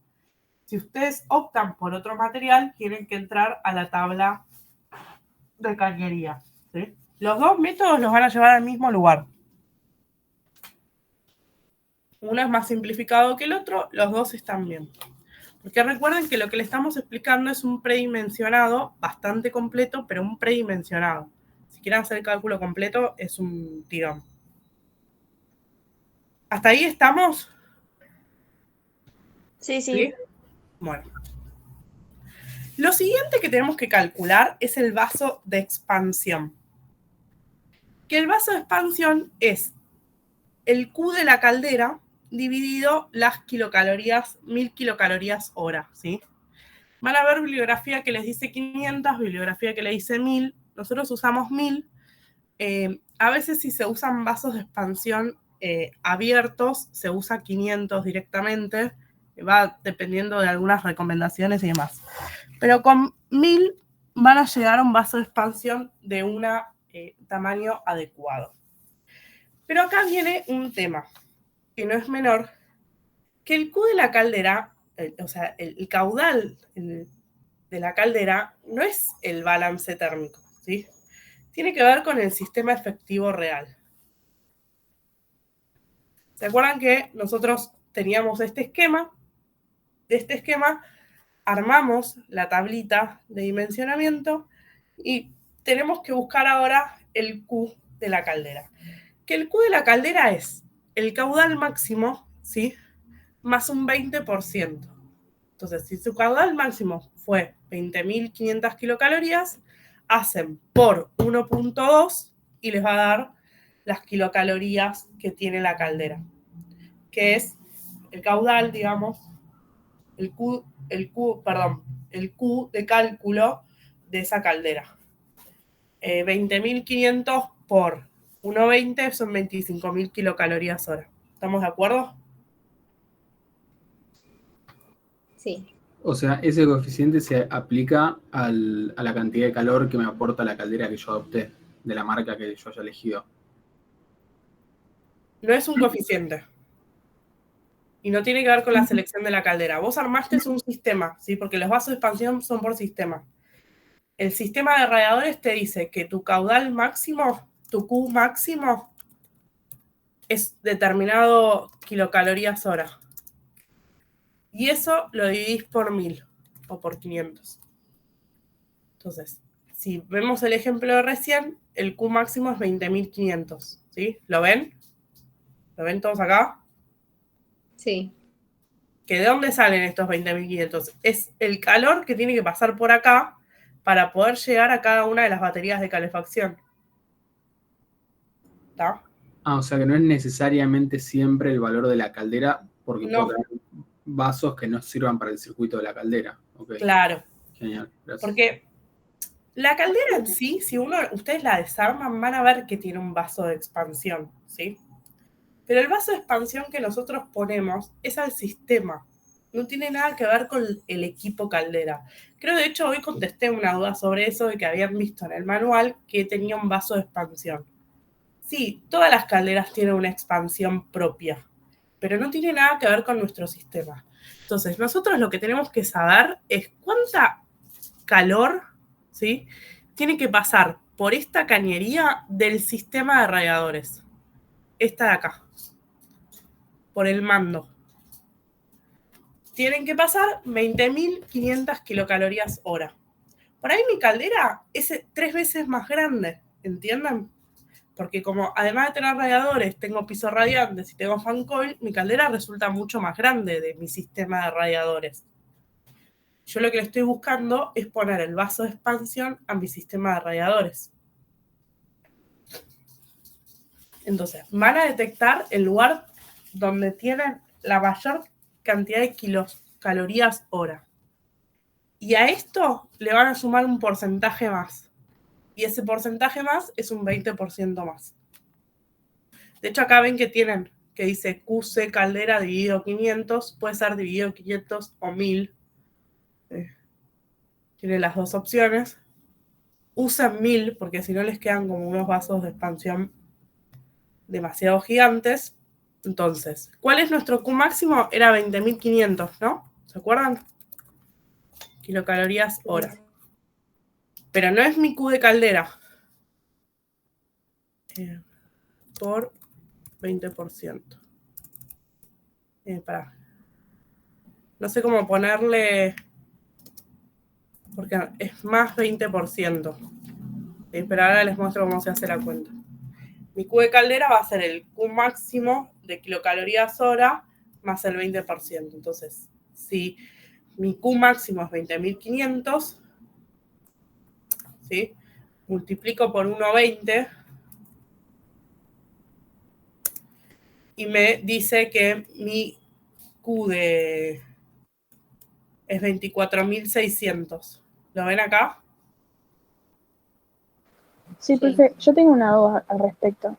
Si ustedes optan por otro material, tienen que entrar a la tabla de cañería, ¿sí? Los dos métodos los van a llevar al mismo lugar. Uno es más simplificado que el otro, los dos están bien. Porque recuerden que lo que le estamos explicando es un predimensionado bastante completo, pero un predimensionado. Si quieren hacer el cálculo completo, es un tirón. ¿Hasta ahí estamos? Sí, sí. Bueno. Lo siguiente que tenemos que calcular es el vaso de expansión. Que el vaso de expansión es el Q de la caldera dividido las kilocalorías, 1000 kilocalorías hora, ¿sí? Van a ver bibliografía que les dice 500, bibliografía que le dice 1000. Nosotros usamos 1000. A veces si se usan vasos de expansión abiertos, se usa 500 directamente. Va dependiendo de algunas recomendaciones y demás. Pero con 1000 van a llegar a un vaso de expansión de un tamaño adecuado. Pero acá viene un tema que no es menor, que el Q de la caldera, o sea, el caudal de la caldera no es el balance térmico, ¿sí? Tiene que ver con el sistema efectivo real. ¿Se acuerdan que nosotros teníamos este esquema? De este esquema armamos la tablita de dimensionamiento y tenemos que buscar ahora el Q de la caldera. Que el Q de la caldera es el caudal máximo, ¿sí? Más un 20%. Entonces, si su caudal máximo fue 20.500 kilocalorías, hacen por 1.2 y les va a dar las kilocalorías que tiene la caldera, que es el caudal, digamos, el Q de cálculo de esa caldera. 20.500 por 1,20 son 25.000 kilocalorías hora. ¿Estamos de acuerdo? Sí. O sea, ese coeficiente se aplica a la cantidad de calor que me aporta la caldera que yo adopté, de la marca que yo haya elegido. No es un coeficiente. Y no tiene que ver con la selección de la caldera. Vos armaste un sistema, ¿sí? Porque los vasos de expansión son por sistema. El sistema de radiadores te dice que tu caudal máximo, tu Q máximo, es determinado kilocalorías hora. Y eso lo dividís por 1000 o por 500. Entonces, si vemos el ejemplo de recién, el Q máximo es 20.500, ¿sí? ¿Lo ven? ¿Lo ven todos acá? Sí. ¿Que de dónde salen estos 20.500? Es el calor que tiene que pasar por acá para poder llegar a cada una de las baterías de calefacción. ¿Está? Ah, o sea que no es necesariamente siempre el valor de la caldera, porque No. puede haber vasos que no sirvan para el circuito de la caldera. Okay. Claro. Genial, gracias. Porque la caldera en sí, si ustedes la desarman, van a ver que tiene un vaso de expansión, ¿sí? Pero el vaso de expansión que nosotros ponemos es al sistema. No tiene nada que ver con el equipo caldera. Creo, de hecho, hoy contesté una duda sobre eso, de que habían visto en el manual que tenía un vaso de expansión. Sí, todas las calderas tienen una expansión propia, pero no tiene nada que ver con nuestro sistema. Entonces, nosotros lo que tenemos que saber es cuánta calor, ¿sí?, tiene que pasar por esta cañería del sistema de radiadores. Esta de acá. Por el mando. Tienen que pasar 20.500 kilocalorías hora. Por ahí mi caldera es 3 veces más grande, ¿entienden? Porque como además de tener radiadores, tengo pisos radiantes y tengo fan coil, mi caldera resulta mucho más grande de mi sistema de radiadores. Yo lo que le estoy buscando es poner el vaso de expansión a mi sistema de radiadores. Entonces, van a detectar el lugar donde tienen la mayor cantidad de kilocalorías hora. Y a esto le van a sumar un porcentaje más. Y ese porcentaje más es un 20% más. De hecho, acá ven que tienen, que dice QC caldera dividido 500, puede ser dividido 500 o 1000. Tiene las dos opciones. Usan 1000 porque si no les quedan como unos vasos de expansión demasiado gigantes. Entonces, ¿cuál es nuestro Q máximo? Era 20.500, ¿no? ¿Se acuerdan? Kilocalorías hora. Pero no es mi Q de caldera. Por 20%. No sé cómo ponerle, porque es más 20%. Pero ahora les muestro cómo se hace la cuenta. Mi Q de caldera va a ser el Q máximo de kilocalorías hora más el 20%. Entonces, si mi Q máximo es 20.500, ¿sí? Multiplico por 1,20 y me dice que mi Q es 24.600. ¿Lo ven acá? Sí, perfecto. Yo tengo una duda al respecto.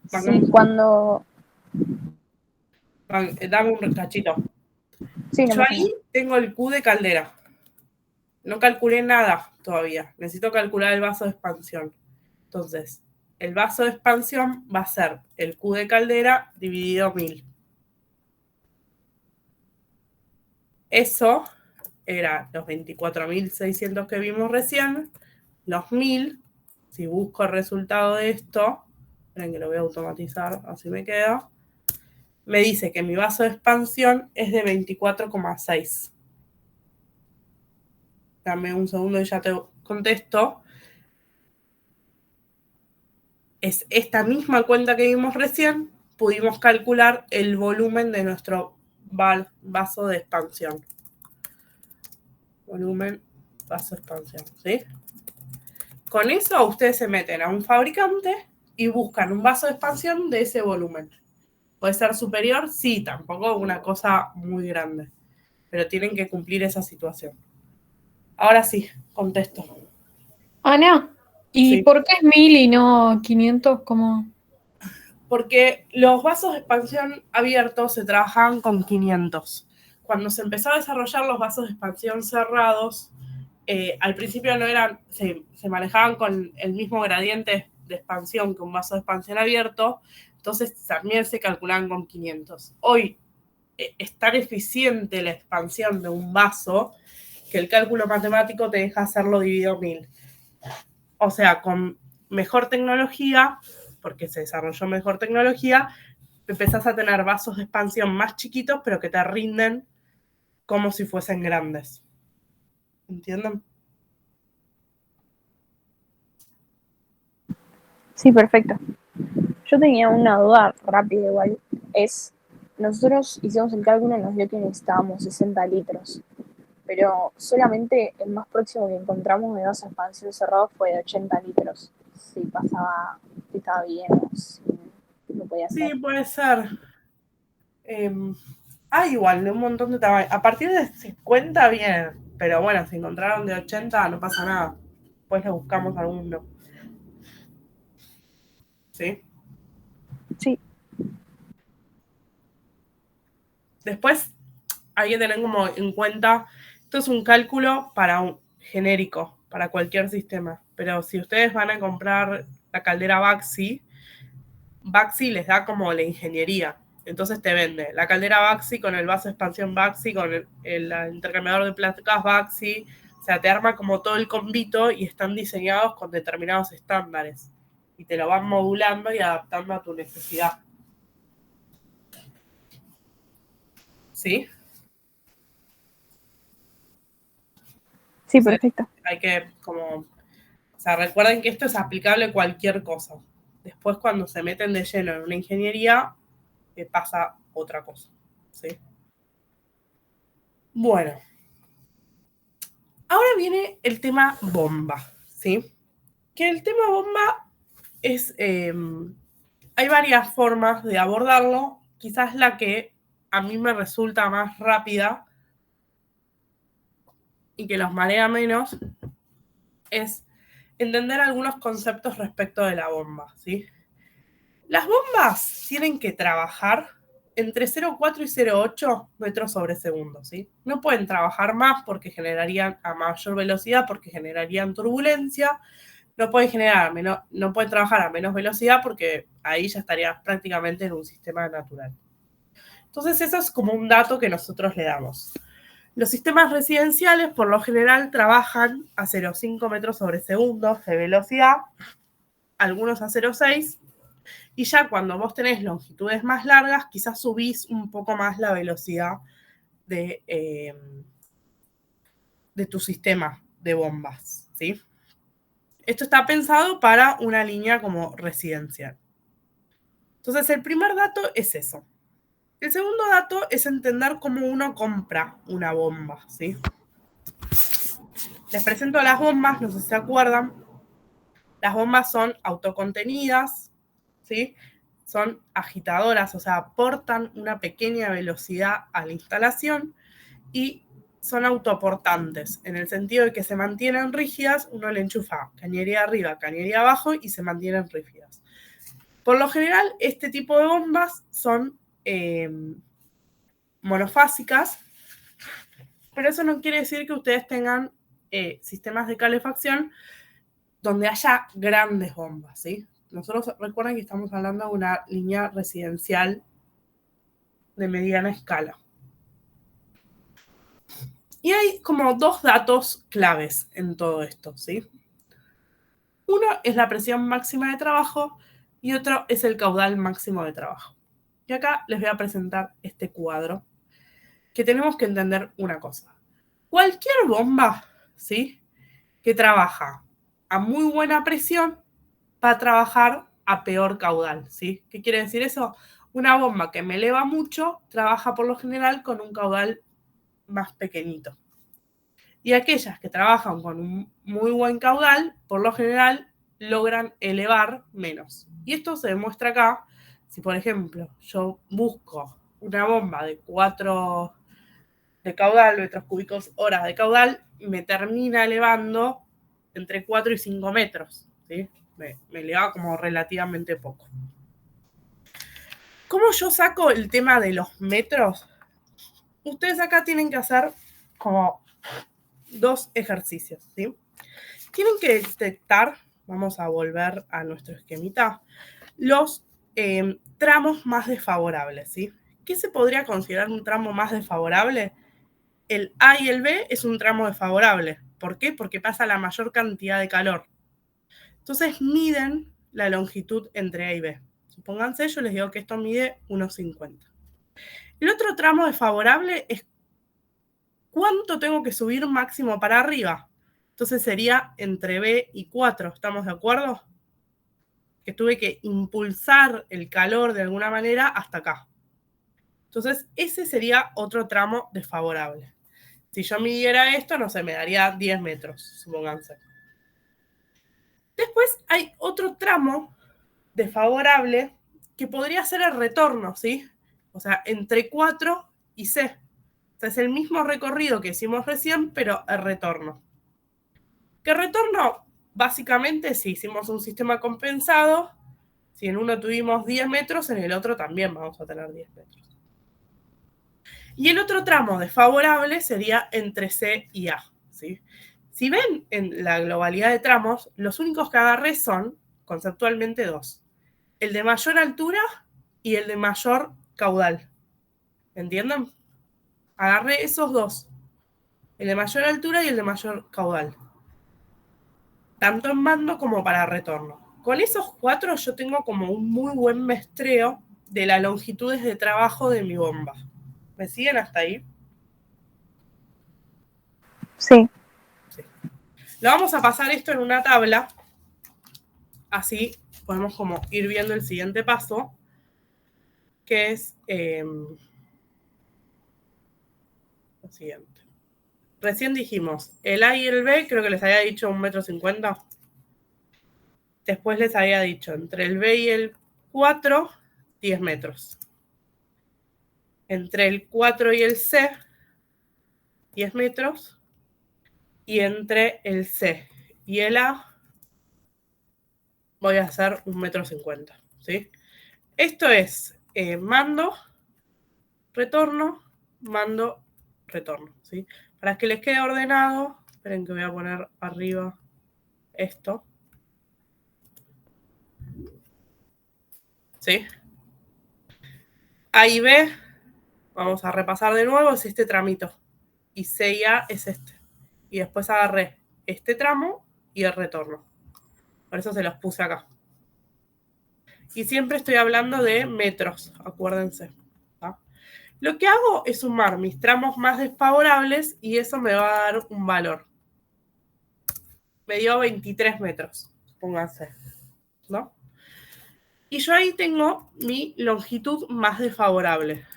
Sí, cuando... Dame un cachito. Sí, no Yo pasa ahí nada. tengo el Q de caldera. No calculé nada todavía. Necesito calcular el vaso de expansión. Entonces, el vaso de expansión va a ser el Q de caldera dividido 1000. Eso era los 24.600 que vimos recién, los 1000. Si busco el resultado de esto, esperen que lo voy a automatizar, así me queda. Me dice que mi vaso de expansión es de 24,6. Dame un segundo y ya te contesto. Es esta misma cuenta que vimos recién, pudimos calcular el volumen de nuestro vaso de expansión. Volumen, vaso de expansión, ¿sí? Con eso ustedes se meten a un fabricante y buscan un vaso de expansión de ese volumen. ¿Puede ser superior? Sí, tampoco una cosa muy grande, pero tienen que cumplir esa situación. Ahora sí, contesto. Ana, ¿y Sí. por qué es 1000 y no 500? ¿Cómo? Porque los vasos de expansión abiertos se trabajaban con 500. Cuando se empezó a desarrollar los vasos de expansión cerrados, al principio no eran, se manejaban con el mismo gradiente de expansión que un vaso de expansión abierto, entonces también se calculaban con 500. Hoy es tan eficiente la expansión de un vaso que el cálculo matemático te deja hacerlo dividido 1000. O sea, con mejor tecnología, porque se desarrolló mejor tecnología, empezás a tener vasos de expansión más chiquitos, pero que te rinden como si fuesen grandes. ¿Entienden? Sí, perfecto. Yo tenía una duda rápida igual. Nosotros hicimos el cálculo y nos dio que necesitábamos 60 litros. Pero solamente el más próximo que encontramos de vaso de expansión cerrado fue de 80 litros. Si pasaba, si estaba bien o si no podía ser. Sí, puede ser. Igual, de un montón de tamaños. A partir de 50 bien, pero bueno, si encontraron de 80 no pasa nada. Después le buscamos alguno. ¿Sí? Sí. Después hay que tener como en cuenta, esto es un cálculo para un genérico, para cualquier sistema. Pero si ustedes van a comprar la caldera Baxi les da como la ingeniería. Entonces te vende la caldera Baxi con el vaso de expansión Baxi, con el intercambiador de placas Baxi. O sea, te arma como todo el combito y están diseñados con determinados estándares. Y te lo van modulando y adaptando a tu necesidad. ¿Sí? Sí, perfecto. Hay que como... O sea, recuerden que esto es aplicable a cualquier cosa. Después cuando se meten de lleno en una ingeniería, pasa otra cosa. ¿Sí? Bueno. Ahora viene el tema bomba, ¿sí? Que el tema bomba es... hay varias formas de abordarlo. Quizás la que a mí me resulta más rápida y que los marea menos es entender algunos conceptos respecto de la bomba, ¿sí? Las bombas tienen que trabajar entre 0,4 y 0,8 metros sobre segundo, ¿sí? No pueden trabajar más porque generarían a mayor velocidad, porque generarían turbulencia. No pueden trabajar a menos velocidad porque ahí ya estaría prácticamente en un sistema natural. Entonces eso es como un dato que nosotros le damos. Los sistemas residenciales por lo general trabajan a 0,5 metros sobre segundo de velocidad, algunos a 0,6, y ya cuando vos tenés longitudes más largas, quizás subís un poco más la velocidad de tu sistema de bombas, ¿sí? Esto está pensado para una línea como residencial. Entonces, el primer dato es eso. El segundo dato es entender cómo uno compra una bomba, ¿sí? Les presento las bombas, no sé si se acuerdan. Las bombas son autocontenidas, ¿sí? Son agitadoras, o sea, aportan una pequeña velocidad a la instalación y son autoportantes, en el sentido de que se mantienen rígidas, uno le enchufa cañería arriba, cañería abajo y se mantienen rígidas. Por lo general, este tipo de bombas son monofásicas, pero eso no quiere decir que ustedes tengan sistemas de calefacción donde haya grandes bombas, ¿sí? Nosotros recuerden que estamos hablando de una línea residencial de mediana escala. Y hay como dos datos claves en todo esto, ¿sí? Uno es la presión máxima de trabajo y otro es el caudal máximo de trabajo. Y acá les voy a presentar este cuadro que tenemos que entender una cosa. Cualquier bomba, ¿sí?, que trabaja a muy buena presión va a trabajar a peor caudal, ¿sí? ¿Qué quiere decir eso? Una bomba que me eleva mucho trabaja por lo general con un caudal más pequeñito. Y aquellas que trabajan con un muy buen caudal, por lo general, logran elevar menos. Y esto se demuestra acá. Si, por ejemplo, yo busco una bomba de 4 de caudal, metros cúbicos hora de caudal, me termina elevando entre 4 y 5 metros, ¿sí? Me eleva como relativamente poco. ¿Cómo yo saco el tema de los metros? Ustedes acá tienen que hacer como 2 ejercicios, ¿sí? Tienen que detectar, vamos a volver a nuestro esquemita, los tramos más desfavorables, ¿sí? ¿Qué se podría considerar un tramo más desfavorable? El A y el B es un tramo desfavorable. ¿Por qué? Porque pasa la mayor cantidad de calor. Entonces miden la longitud entre A y B. Supónganse, yo les digo que esto mide 1,50. El otro tramo desfavorable es cuánto tengo que subir máximo para arriba. Entonces sería entre B y 4. ¿Estamos de acuerdo? Que tuve que impulsar el calor de alguna manera hasta acá. Entonces ese sería otro tramo desfavorable. Si yo midiera esto, no sé, me daría 10 metros, supónganse. Después hay otro tramo desfavorable que podría ser el retorno, ¿sí? O sea, entre 4 y C. O sea, es el mismo recorrido que hicimos recién, pero el retorno. ¿Qué retorno? Básicamente, si hicimos un sistema compensado, si en uno tuvimos 10 metros, en el otro también vamos a tener 10 metros. Y el otro tramo desfavorable sería entre C y A, ¿sí? Si ven en la globalidad de tramos, los únicos que agarré son, conceptualmente, 2. El de mayor altura y el de mayor caudal. ¿Entienden? Agarré esos 2. El de mayor altura y el de mayor caudal. Tanto en mando como para retorno. Con esos 4 yo tengo como un muy buen muestreo de las longitudes de trabajo de mi bomba. ¿Me siguen hasta ahí? Sí. Sí. Lo vamos a pasar esto en una tabla. Así podemos como ir viendo el siguiente paso, que es lo siguiente. Recién dijimos, el A y el B, creo que les había dicho 1,50 m. Después les había dicho, entre el B y el 4, 10 metros. Entre el 4 y el C, 10 metros. Y entre el C y el A voy a hacer 1,50 m, ¿sí? Esto es mando, retorno, mando, retorno, ¿sí? Para que les quede ordenado, esperen que voy a poner arriba esto, ¿sí? A y B, vamos a repasar de nuevo, es este tramito. Y C y A es este. Y después agarré este tramo y el retorno. Por eso se los puse acá. Y siempre estoy hablando de metros, acuérdense. ¿tá? Lo que hago es sumar mis tramos más desfavorables y eso me va a dar un valor. Me dio 23 metros, pónganse, ¿no? Y yo ahí tengo mi longitud más desfavorable.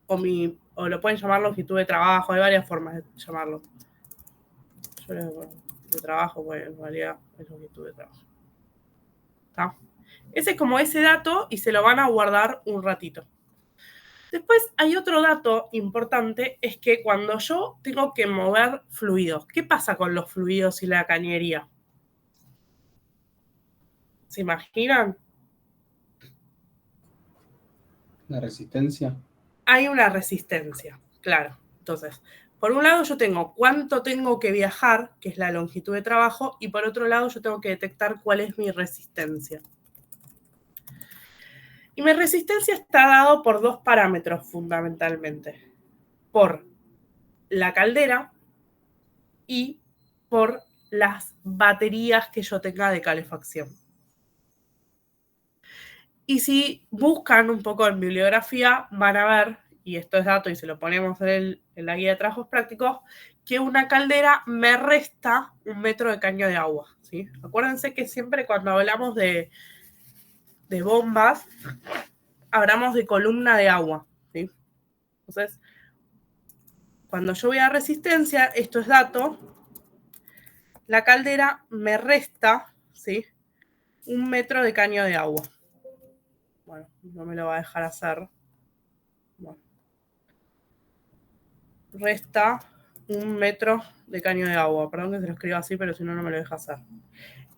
O lo pueden llamar longitud de trabajo, hay varias formas de llamarlo. Yo le digo de trabajo, pues en realidad es longitud de trabajo. ¿Tá? Ese es como ese dato y se lo van a guardar un ratito. Después hay otro dato importante, es que cuando yo tengo que mover fluidos, ¿qué pasa con los fluidos y la cañería? ¿Se imaginan? La resistencia. Hay una resistencia, claro. Entonces, por un lado yo tengo cuánto tengo que viajar, que es la longitud de trabajo, y por otro lado yo tengo que detectar cuál es mi resistencia. Y mi resistencia está dado por dos parámetros fundamentalmente. Por la caldera y por las baterías que yo tenga de calefacción. Y si buscan un poco en bibliografía, van a ver, y esto es dato y se lo ponemos en la guía de trabajos prácticos, que una caldera me resta 1 metro de caño de agua. ¿sí? Acuérdense que siempre cuando hablamos de bombas, hablamos de columna de agua. ¿sí? Entonces, cuando yo voy a resistencia, esto es dato, la caldera me resta, ¿sí? 1 metro de caño de agua. Bueno, no me lo va a dejar hacer. Bueno. Resta 1 metro de caño de agua. Perdón que se lo escriba así, pero si no, no me lo deja hacer.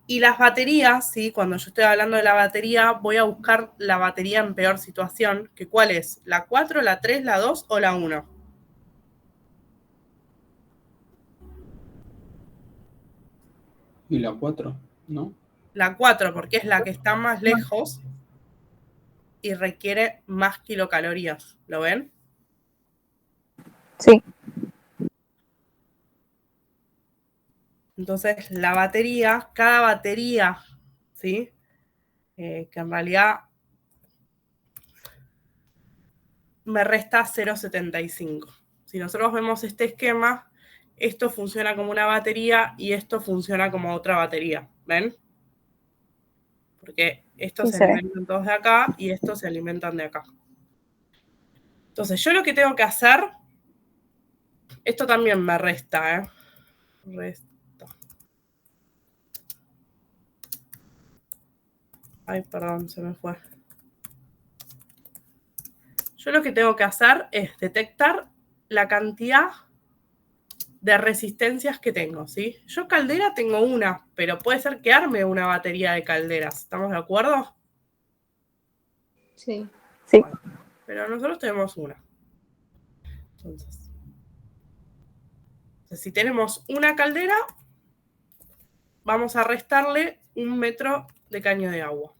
Y las baterías, ¿sí? Cuando yo estoy hablando de la batería, voy a buscar la batería en peor situación. Que ¿cuál es? ¿La 4, la 3, la 2 o la 1? Y la 4, ¿no? La 4, porque es la que está más lejos y requiere más kilocalorías. ¿Lo ven? Sí. Entonces, la batería, cada batería, ¿sí? Que en realidad me resta 0,75. Si nosotros vemos este esquema, esto funciona como una batería y esto funciona como otra batería. ¿Ven? Porque estos Sí, se alimentan todos de acá y estos se alimentan de acá. Entonces, yo lo que tengo que hacer, esto también me resta, ¿eh? Resta. Ay, perdón, se me fue. Yo lo que tengo que hacer es detectar la cantidad de resistencias que tengo, ¿sí? Yo caldera tengo una, pero puede ser que arme una batería de calderas. ¿Estamos de acuerdo? Sí. Sí. Bueno, pero nosotros tenemos una. Entonces, si tenemos una caldera, vamos a restarle 1 metro de caño de agua.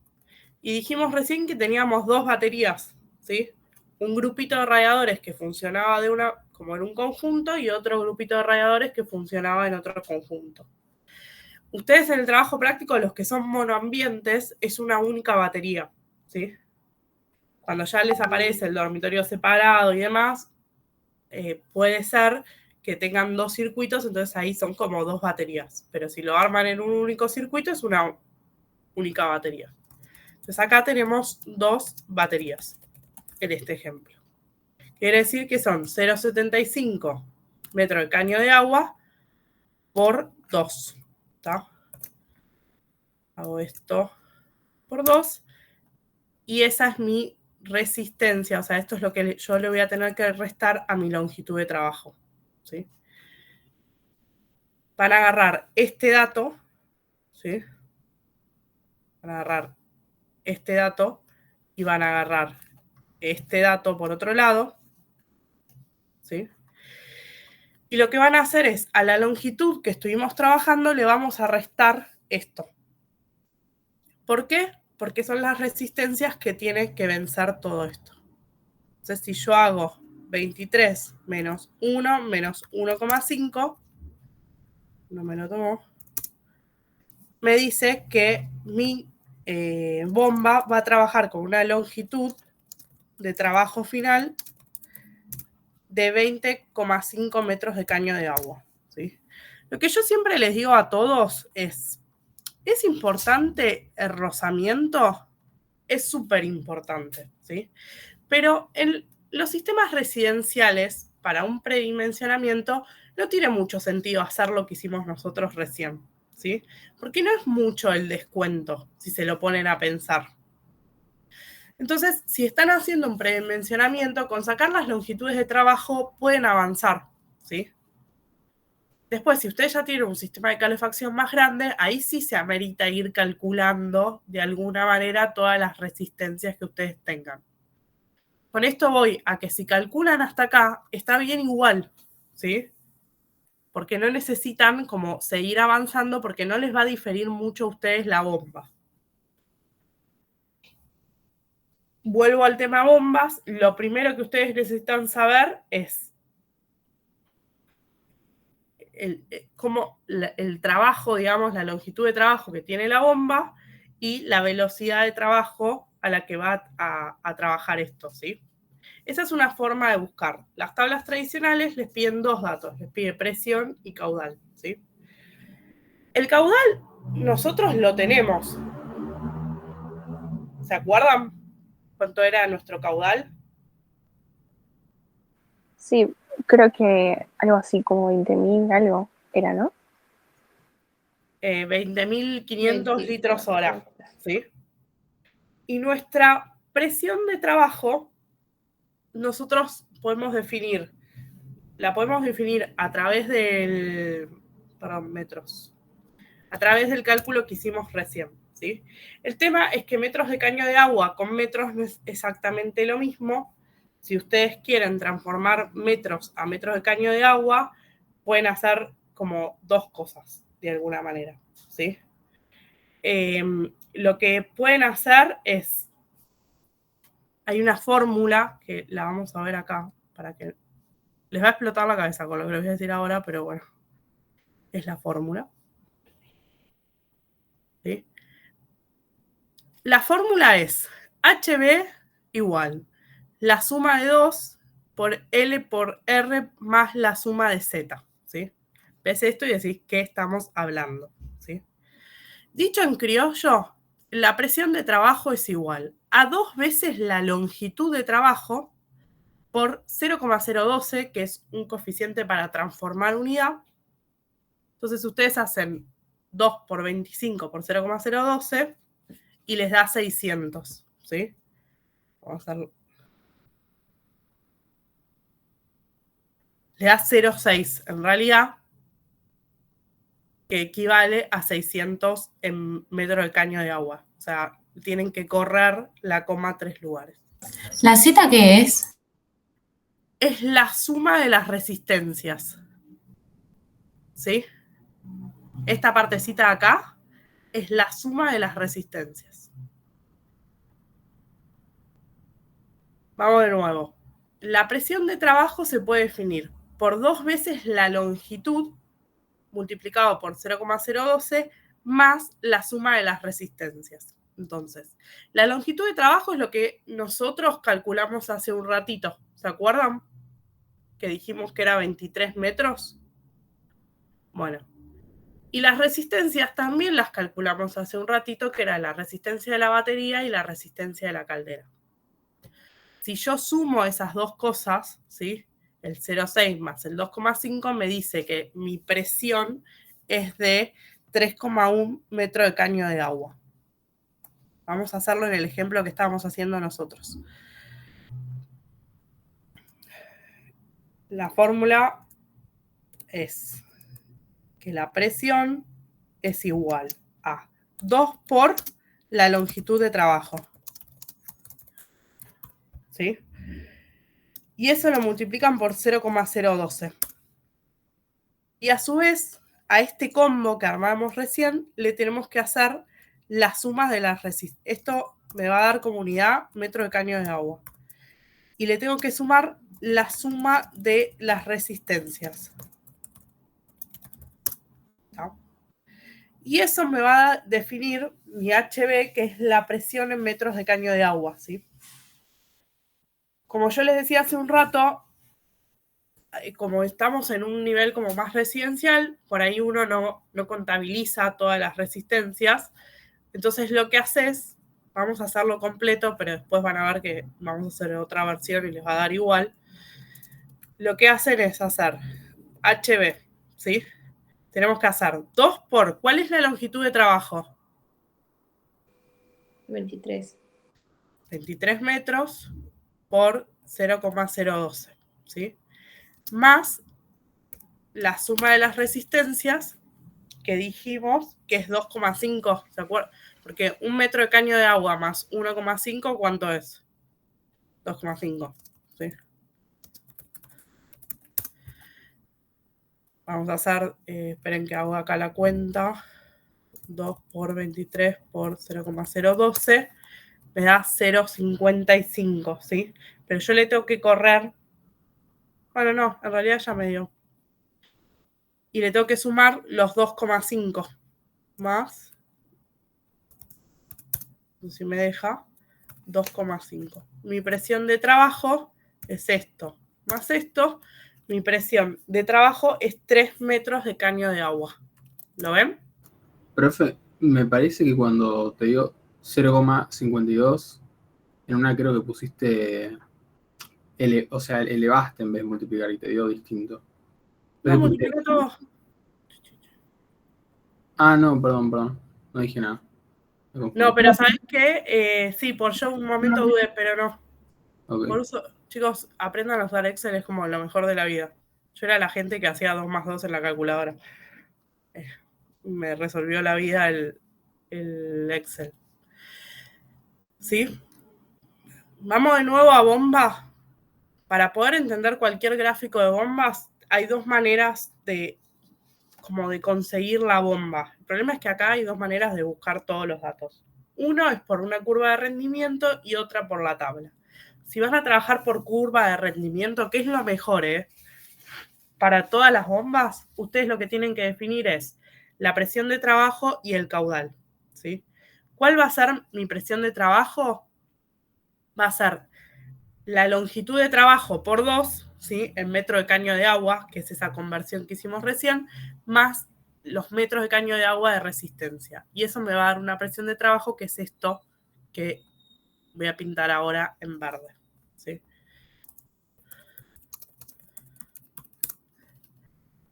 Y dijimos recién que teníamos dos baterías, ¿sí? Un grupito de radiadores que funcionaba como en un conjunto y otro grupito de radiadores que funcionaba en otro conjunto. Ustedes en el trabajo práctico, los que son monoambientes, es una única batería, ¿sí? Cuando ya les aparece el dormitorio separado y demás, puede ser que tengan dos circuitos, entonces ahí son como dos baterías. Pero si lo arman en un único circuito, es una única batería. Entonces acá tenemos dos baterías en este ejemplo. Quiere decir que son 0,75 metros de caño de agua por 2. ¿Está? Hago esto por 2. Y esa es mi resistencia. O sea, esto es lo que yo le voy a tener que restar a mi longitud de trabajo. ¿Sí? van a agarrar este dato, ¿sí? Van a agarrar este dato y van a agarrar este dato por otro lado, ¿sí? Y lo que van a hacer es, a la longitud que estuvimos trabajando, le vamos a restar esto. ¿Por qué? Porque son las resistencias que tiene que vencer todo esto. Entonces, si yo hago 23 menos 1 menos 1,5, no me lo tomo, me dice que mi bomba va a trabajar con una longitud de trabajo final de 20,5 metros de caño de agua, ¿sí? Lo que yo siempre les digo a todos es importante el rozamiento, es súper importante, ¿sí? Pero en los sistemas residenciales, para un predimensionamiento, no tiene mucho sentido hacer lo que hicimos nosotros recién, ¿sí? Porque no es mucho el descuento, si se lo ponen a pensar. Entonces, si están haciendo un predimensionamiento, con sacar las longitudes de trabajo pueden avanzar, ¿sí? Después, si ustedes ya tienen un sistema de calefacción más grande, ahí sí se amerita ir calculando de alguna manera todas las resistencias que ustedes tengan. Con esto voy a que si calculan hasta acá, está bien igual, ¿sí? Porque no necesitan como seguir avanzando porque no les va a diferir mucho a ustedes la bomba. Vuelvo al tema bombas. Lo primero que ustedes necesitan saber es el trabajo, digamos, la longitud de trabajo que tiene la bomba y la velocidad de trabajo a la que va a trabajar esto, ¿sí? Esa es una forma de buscar. Las tablas tradicionales les piden dos datos, les pide presión y caudal, ¿sí? El caudal nosotros lo tenemos. ¿Se acuerdan cuánto era nuestro caudal? Sí, creo que algo así como 20.000 algo era, ¿no? 20.500 litros hora, ¿sí? Y nuestra presión de trabajo, nosotros la podemos definir a través metros, a través del cálculo que hicimos recién, ¿sí? El tema es que metros de caño de agua con metros no es exactamente lo mismo. Si ustedes quieren transformar metros a metros de caño de agua, pueden hacer como dos cosas, de alguna manera, ¿sí? Lo que pueden hacer es, hay una fórmula que la vamos a ver acá, para que les va a explotar la cabeza con lo que les voy a decir ahora, pero bueno, es la fórmula, ¿sí? La fórmula es HB igual la suma de 2 por L por R más la suma de Z, ¿sí? Ves esto y decís qué estamos hablando, ¿sí? Dicho en criollo, la presión de trabajo es igual a 2 veces la longitud de trabajo por 0,012, que es un coeficiente para transformar unidad. Entonces ustedes hacen 2 por 25 por 0,012 y les da 600, ¿sí? Vamos a hacerlo. Le da 0,6 en realidad, que equivale a 600 en metro de caño de agua. O sea, tienen que correr la coma 3 lugares. ¿La Z qué es? Es la suma de las resistencias, ¿sí? Esta partecita de acá es la suma de las resistencias. Vamos de nuevo. La presión de trabajo se puede definir por 2 veces la longitud multiplicado por 0,012 más la suma de las resistencias. Entonces, la longitud de trabajo es lo que nosotros calculamos hace un ratito. ¿Se acuerdan? Que dijimos que era 23 metros. Bueno, y las resistencias también las calculamos hace un ratito, que era la resistencia de la batería y la resistencia de la caldera. Si yo sumo esas dos cosas, ¿sí? El 0,6 más el 2,5 me dice que mi presión es de 3,1 metro de caño de agua. Vamos a hacerlo en el ejemplo que estábamos haciendo nosotros. La fórmula es que la presión es igual a 2 por la longitud de trabajo. ¿Sí? Y eso lo multiplican por 0,012. Y a su vez, a este combo que armamos recién, le tenemos que hacer la suma de las resistencias. Esto me va a dar como unidad metro de caño de agua. Y le tengo que sumar la suma de las resistencias. ¿No? Y eso me va a definir mi HB, que es la presión en metros de caño de agua, ¿sí? Como yo les decía hace un rato, como estamos en un nivel como más residencial, por ahí uno no contabiliza todas las resistencias. Entonces lo que haces, vamos a hacerlo completo, pero después van a ver que vamos a hacer otra versión y les va a dar igual. Lo que hacen es hacer HB, ¿sí? Tenemos que hacer 2 por, ¿cuál es la longitud de trabajo? 23. 23 metros por 0,012, ¿sí? Más la suma de las resistencias que dijimos que es 2,5, ¿se acuerdan? Porque un metro de caño de agua más 1,5, ¿cuánto es? 2,5, ¿sí? Vamos a hacer, esperen que hago acá la cuenta, 2 por 23 por 0,012, me da 0,55, ¿sí? Pero yo le tengo que correr, bueno, no, en realidad ya me dio. Y le tengo que sumar los 2,5 más, si me deja, 2,5. Mi presión de trabajo es esto, más esto. Mi presión de trabajo es 3 metros de caño de agua. ¿Lo ven? Profe, me parece que cuando te dio 0,52, en una creo que pusiste, o sea, elevaste en vez de multiplicar y te dio distinto. No, multipliqué todo. Ah, no, perdón, no dije nada. No, pero ¿sabes qué? Sí, por yo un momento dudé, pero no. Okay. Por eso, chicos, aprendan a usar Excel, es como lo mejor de la vida. Yo era la gente que hacía 2 más 2 en la calculadora. Me resolvió la vida el Excel. ¿Sí? Vamos de nuevo a bomba. Para poder entender cualquier gráfico de bombas, hay 2 maneras de conseguir la bomba. El problema es que acá hay 2 maneras de buscar todos los datos. Uno es por una curva de rendimiento y otra por la tabla. Si van a trabajar por curva de rendimiento, ¿qué es lo mejor, para todas las bombas? Ustedes lo que tienen que definir es la presión de trabajo y el caudal, ¿sí? ¿Cuál va a ser mi presión de trabajo? Va a ser la longitud de trabajo por 2, ¿sí? En metro de caño de agua, que es esa conversión que hicimos recién, más los metros de caño de agua de resistencia. Y eso me va a dar una presión de trabajo, que es esto que voy a pintar ahora en verde, ¿sí?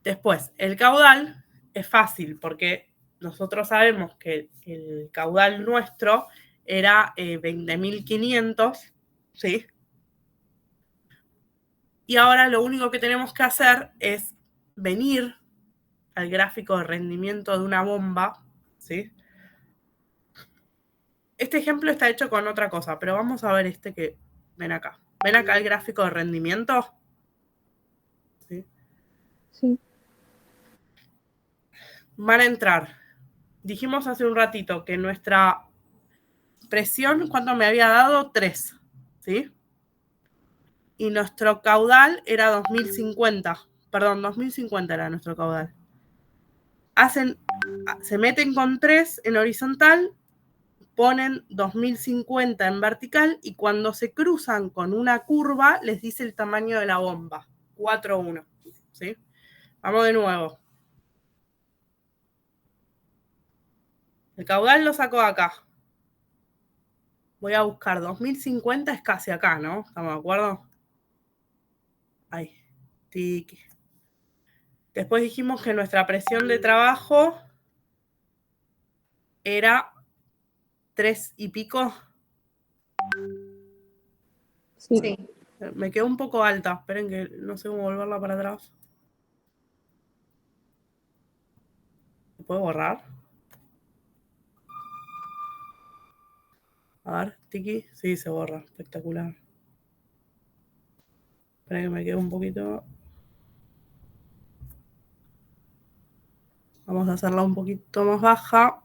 Después, el caudal es fácil porque nosotros sabemos que el caudal nuestro era 20.500, ¿sí? Y ahora lo único que tenemos que hacer es venir al gráfico de rendimiento de una bomba, ¿sí? Este ejemplo está hecho con otra cosa, pero vamos a ver este que ven acá. ¿Ven acá el gráfico de rendimiento? ¿Sí? Sí. Van a entrar. Dijimos hace un ratito que nuestra presión, ¿cuánto me había dado? 3, ¿sí? Y nuestro caudal era 2050. Perdón, 2050 era nuestro caudal. Se meten con 3 en horizontal, ponen 2050 en vertical y cuando se cruzan con una curva les dice el tamaño de la bomba, 4,1, ¿sí? Vamos de nuevo. El caudal lo saco acá. Voy a buscar 2050, es casi acá, ¿no? ¿Estamos de acuerdo? Ahí. Tiki. Después dijimos que nuestra presión de trabajo era 3 y pico. Sí. Me quedó un poco alta. Esperen que no sé cómo volverla para atrás. puede borrar? A ver, Tiki. Sí, se borra. Espectacular. Espera que me quede un poquito. Vamos a hacerla un poquito más baja.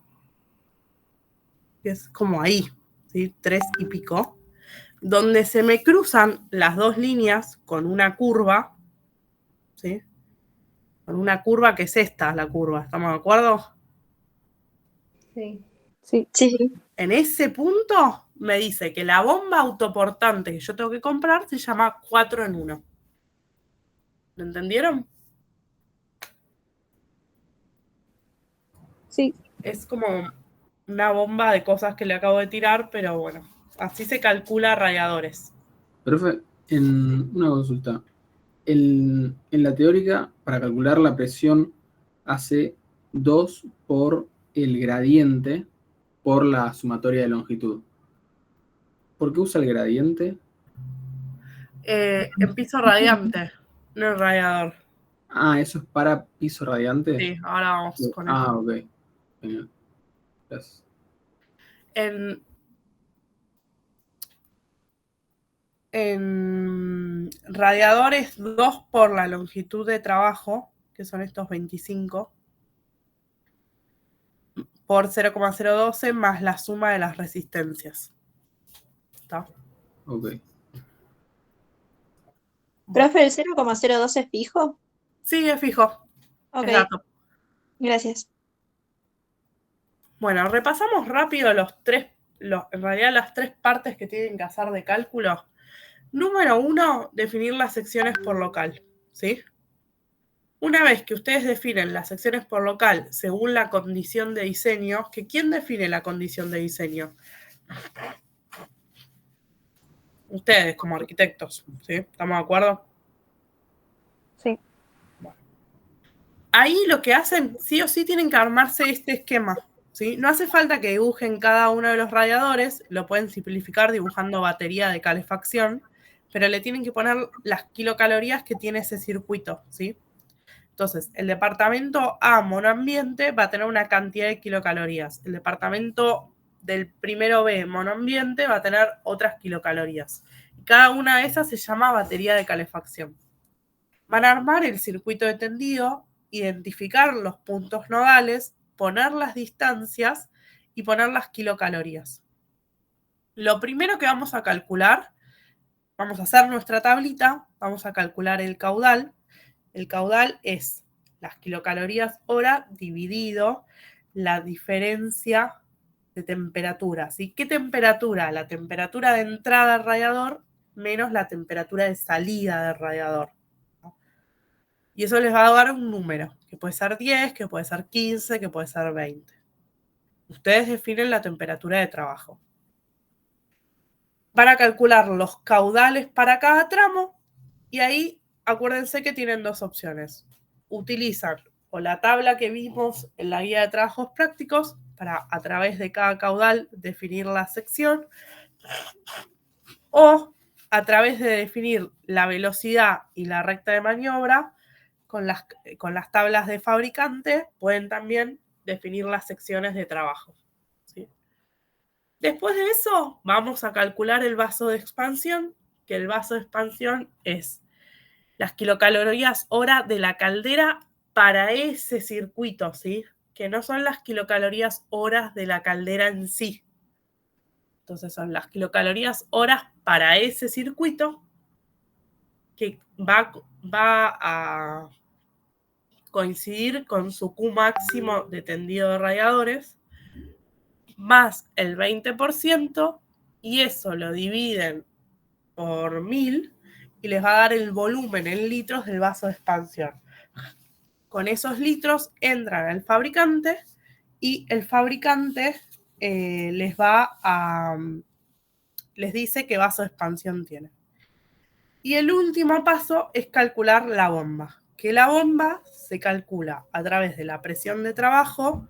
Que es como ahí, ¿sí? 3 y pico. Donde se me cruzan las dos líneas con una curva, ¿sí? Con una curva que es esta, la curva. ¿Estamos de acuerdo? Sí. Sí, sí. En ese punto me dice que la bomba autoportante que yo tengo que comprar se llama 4 en 1. ¿Lo entendieron? Sí. Es como una bomba de cosas que le acabo de tirar, pero bueno, así se calcula radiadores. Profe, en una consulta. En la teórica, para calcular la presión, hace 2 por el gradiente por la sumatoria de longitud. ¿Por qué usa el gradiente? En piso radiante, no en radiador. Ah, ¿eso es para piso radiante? Sí, ahora vamos con eso. Ah, ok. Genial. Gracias. En radiadores 2 por la longitud de trabajo, que son estos 25, por 0,012 más la suma de las resistencias. ¿Está? Ok. Profe, ¿el 0,02 es fijo? Sí, es fijo. Ok, Es dato. gracias. Bueno, repasamos rápido en realidad las 3 partes que tienen que hacer de cálculo. Número 1, definir las secciones por local, ¿sí? Una vez que ustedes definen las secciones por local según la condición de diseño, ¿quién define la condición de diseño? Ustedes como arquitectos, ¿sí? ¿Estamos de acuerdo? Sí. Bueno. Ahí lo que hacen, sí o sí, tienen que armarse este esquema, ¿sí? No hace falta que dibujen cada uno de los radiadores, lo pueden simplificar dibujando batería de calefacción, pero le tienen que poner las kilocalorías que tiene ese circuito, ¿sí? Entonces, el departamento A monoambiente va a tener una cantidad de kilocalorías. El departamento del primero B monoambiente va a tener otras kilocalorías. Y cada una de esas se llama batería de calefacción. Van a armar el circuito de tendido, identificar los puntos nodales, poner las distancias y poner las kilocalorías. Lo primero que vamos a calcular, vamos a hacer nuestra tablita, vamos a calcular el caudal. El caudal es las kilocalorías hora dividido la diferencia de temperatura. ¿Sí? ¿Qué temperatura? La temperatura de entrada al radiador menos la temperatura de salida del radiador. Y eso les va a dar un número, que puede ser 10, que puede ser 15, que puede ser 20. Ustedes definen la temperatura de trabajo. Van a calcular los caudales para cada tramo y ahí acuérdense que tienen 2 opciones. Utilizan o la tabla que vimos en la guía de trabajos prácticos para a través de cada caudal definir la sección, o a través de definir la velocidad y la recta de maniobra con las tablas de fabricante pueden también definir las secciones de trabajo, ¿sí? Después de eso vamos a calcular el vaso de expansión, que el vaso de expansión es las kilocalorías hora de la caldera para ese circuito, ¿sí? Que no son las kilocalorías horas de la caldera en sí. Entonces son las kilocalorías horas para ese circuito que va a coincidir con su Q máximo de tendido de radiadores, más el 20%, y eso lo dividen por 1000 y les va a dar el volumen en litros del vaso de expansión. Con esos litros entran al fabricante y el fabricante les dice qué vaso de expansión tiene. Y el último paso es calcular la bomba, que la bomba se calcula a través de la presión de trabajo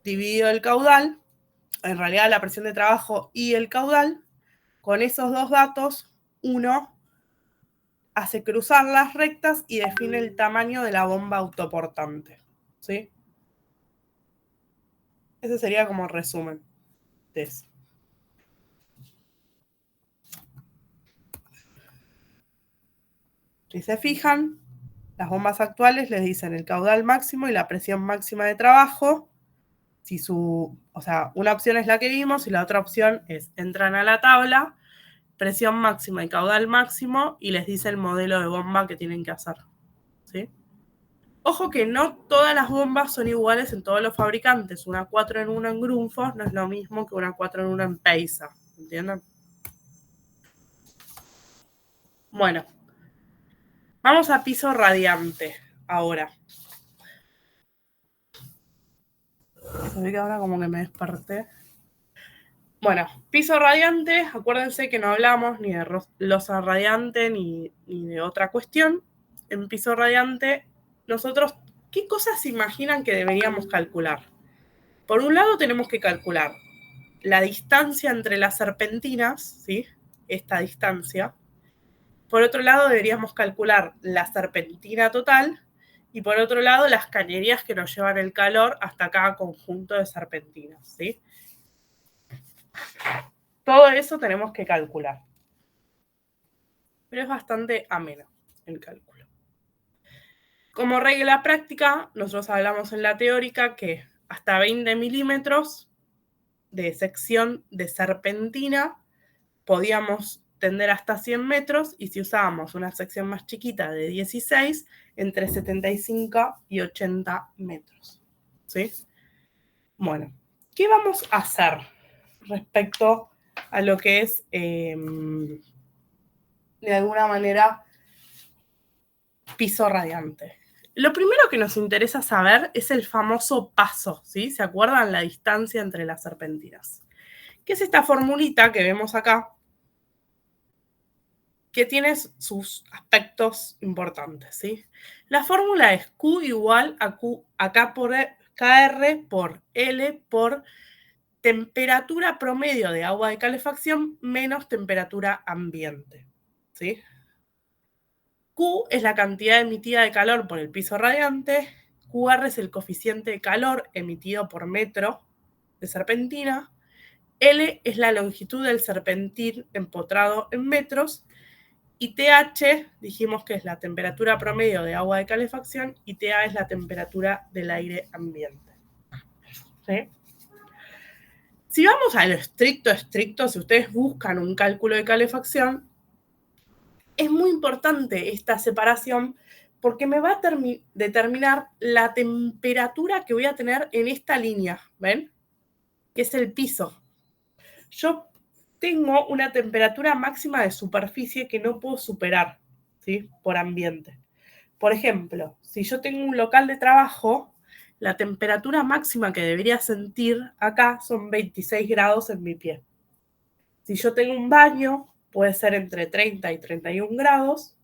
dividido el caudal, en realidad la presión de trabajo y el caudal. Con esos 2 datos, uno hace cruzar las rectas y define el tamaño de la bomba autoportante, ¿sí? Ese sería como resumen de eso. Si se fijan, las bombas actuales les dicen el caudal máximo y la presión máxima de trabajo. O sea, una opción es la que vimos y la otra opción es entran a la tabla, presión máxima y caudal máximo, y les dice el modelo de bomba que tienen que hacer. ¿Sí? Ojo que no todas las bombas son iguales en todos los fabricantes. Una 4 en 1 en Grundfos no es lo mismo que una 4 en 1 en Peisa. ¿Entienden? Bueno. Vamos a piso radiante ahora. Se ve que ahora como que me desperté. Bueno, piso radiante, acuérdense que no hablamos ni de losa radiante ni de otra cuestión. En piso radiante, nosotros, ¿qué cosas se imaginan que deberíamos calcular? Por un lado tenemos que calcular la distancia entre las serpentinas, ¿sí? Esta distancia. Por otro lado, deberíamos calcular la serpentina total y por otro lado, las cañerías que nos llevan el calor hasta cada conjunto de serpentinas, ¿sí? Todo eso tenemos que calcular. Pero es bastante ameno el cálculo. Como regla práctica, nosotros hablamos en la teórica que hasta 20 milímetros de sección de serpentina podíamos tender hasta 100 metros y si usábamos una sección más chiquita de 16, entre 75 y 80 metros. ¿Sí? Bueno, ¿qué vamos a hacer respecto a lo que es, de alguna manera, piso radiante? Lo primero que nos interesa saber es el famoso paso, ¿sí? ¿Se acuerdan? La distancia entre las serpentinas. ¿Qué es esta formulita que vemos acá? Que tiene sus aspectos importantes, ¿sí? La fórmula es Q igual a K por KR por L por temperatura promedio de agua de calefacción menos temperatura ambiente, ¿sí? Q es la cantidad emitida de calor por el piso radiante, QR es el coeficiente de calor emitido por metro de serpentina, L es la longitud del serpentín empotrado en metros, y TH dijimos que es la temperatura promedio de agua de calefacción y TA es la temperatura del aire ambiente. ¿Sí? Si vamos a lo estricto, si ustedes buscan un cálculo de calefacción, es muy importante esta separación porque me va a determinar la temperatura que voy a tener en esta línea, ¿ven? Que es el piso. Yo tengo una temperatura máxima de superficie que no puedo superar, ¿sí? Por ambiente. Por ejemplo, si yo tengo un local de trabajo, la temperatura máxima que debería sentir acá son 26 grados en mi pie. Si yo tengo un baño, puede ser entre 30 y 31 grados.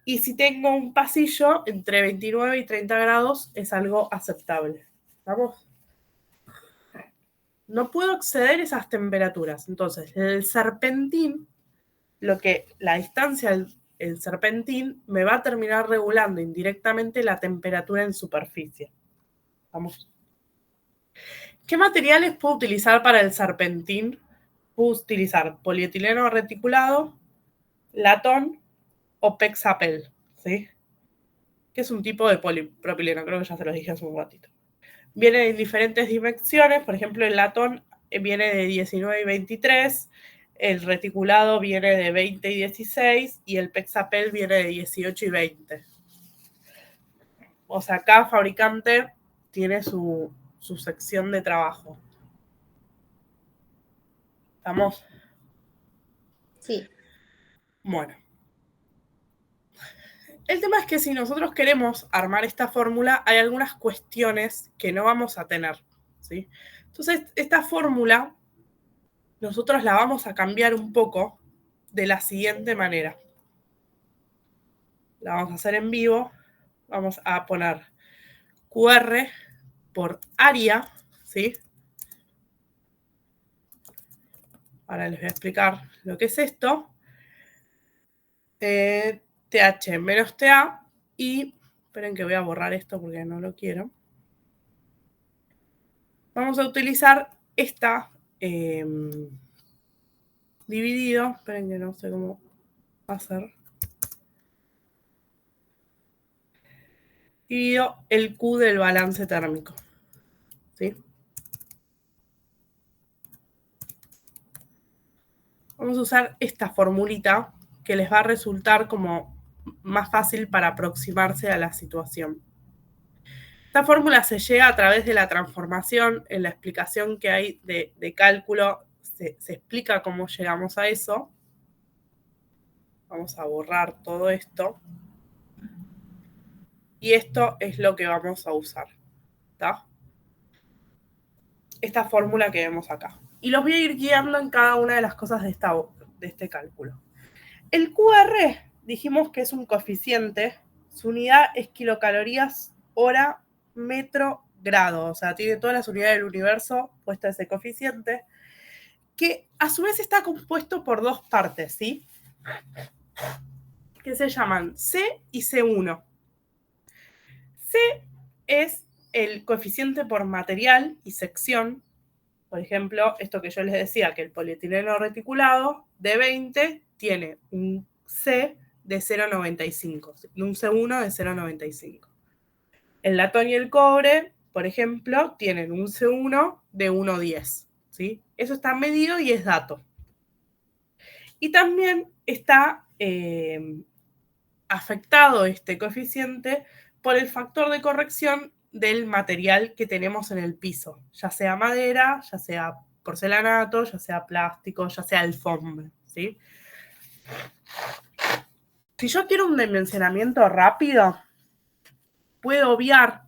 Y si tengo un pasillo, entre 29 y 30 grados es algo aceptable. ¿Estamos? No puedo exceder esas temperaturas. Entonces, el serpentín, la distancia del serpentín me va a terminar regulando indirectamente la temperatura en superficie. Vamos. ¿Qué materiales puedo utilizar para el serpentín? Puedo utilizar polietileno reticulado, latón o pexapel, ¿sí? Que es un tipo de polipropileno, creo que ya se los dije hace un ratito. Viene en diferentes dimensiones, por ejemplo, el latón viene de 19 y 23, el reticulado viene de 20 y 16 y el pexapel viene de 18 y 20. O sea, cada fabricante tiene su sección de trabajo. ¿Estamos? Sí. Bueno. El tema es que si nosotros queremos armar esta fórmula, hay algunas cuestiones que no vamos a tener, ¿sí? Entonces, esta fórmula nosotros la vamos a cambiar un poco de la siguiente manera. La vamos a hacer en vivo. Vamos a poner QR por área, ¿sí? Ahora les voy a explicar lo que es esto. TH menos TA y, esperen que voy a borrar esto porque no lo quiero. vamos a utilizar esta dividido. Esperen que no sé cómo hacer. Dividido el Q del balance térmico. ¿Sí? Vamos a usar esta formulita que les va a resultar como más fácil para aproximarse a la situación. Esta fórmula se llega a través de la transformación. En la explicación que hay de cálculo se explica cómo llegamos a eso. Vamos a borrar todo esto. Y esto es lo que vamos a usar. ¿Está? Esta fórmula que vemos acá. Y los voy a ir guiando en cada una de las cosas de este cálculo. El QR dijimos que es un coeficiente. Su unidad es kilocalorías hora metro grado. O sea, tiene todas las unidades del universo puesta ese coeficiente, que a su vez está compuesto por dos partes, ¿sí? Que se llaman C y C1. C es el coeficiente por material y sección. Por ejemplo, esto que yo les decía, que el polietileno reticulado de 20 tiene un C de 0,95, un C1 de 0,95. El latón y el cobre, por ejemplo, tienen un C1 de 1,10. ¿Sí? Eso está medido y es dato. Y también está afectado este coeficiente por el factor de corrección del material que tenemos en el piso, ya sea madera, ya sea porcelanato, ya sea plástico, ya sea alfombra, ¿sí? Si yo quiero un dimensionamiento rápido, puedo obviar,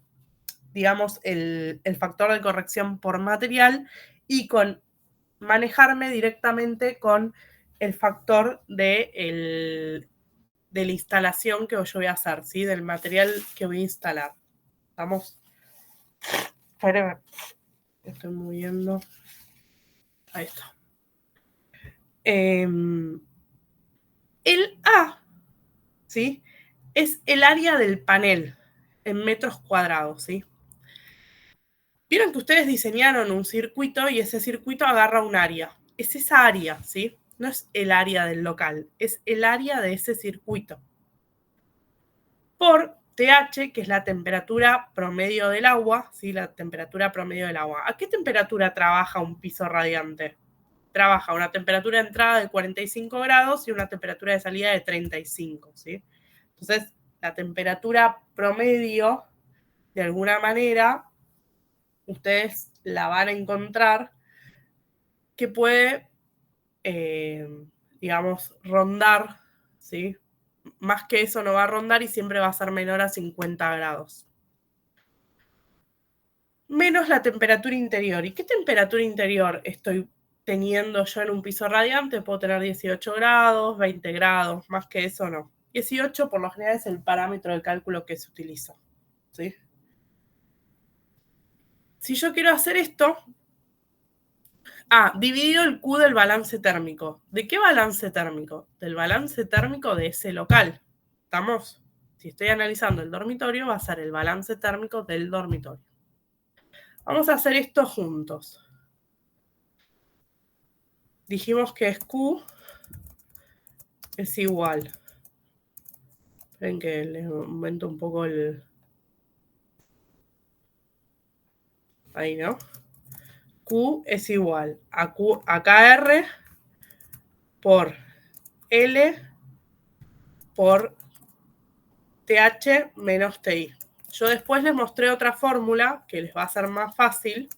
digamos, el factor de corrección por material y manejarme directamente con el factor de la instalación que yo voy a hacer, ¿sí? Del material que voy a instalar. Vamos. Espérenme. Estoy moviendo. Ahí está. El A, ¿sí? Es el área del panel en metros cuadrados, ¿sí? Vieron que ustedes diseñaron un circuito y ese circuito agarra un área. Es esa área, ¿sí? No es el área del local, es el área de ese circuito. Por TH, que es la temperatura promedio del agua, ¿sí? La temperatura promedio del agua. ¿A qué temperatura trabaja un piso radiante? Trabaja una temperatura de entrada de 45 grados y una temperatura de salida de 35, ¿sí? Entonces, la temperatura promedio, de alguna manera, ustedes la van a encontrar que puede, digamos, rondar, ¿sí? Más que eso no va a rondar y siempre va a ser menor a 50 grados. Menos la temperatura interior. ¿Y qué temperatura interior estoy teniendo yo en un piso radiante? Puedo tener 18 grados, 20 grados, más que eso no. 18 por lo general es el parámetro de cálculo que se utiliza, ¿sí? Si yo quiero hacer esto, dividido el Q del balance térmico. ¿De qué balance térmico? Del balance térmico de ese local. ¿Estamos? Si estoy analizando el dormitorio, va a ser el balance térmico del dormitorio. Vamos a hacer esto juntos. Dijimos que es Q es igual. Ven que les aumento un poco el... Ahí, ¿no? Q es igual a KR por L por TH menos TI. Yo después les mostré otra fórmula que les va a ser más fácil,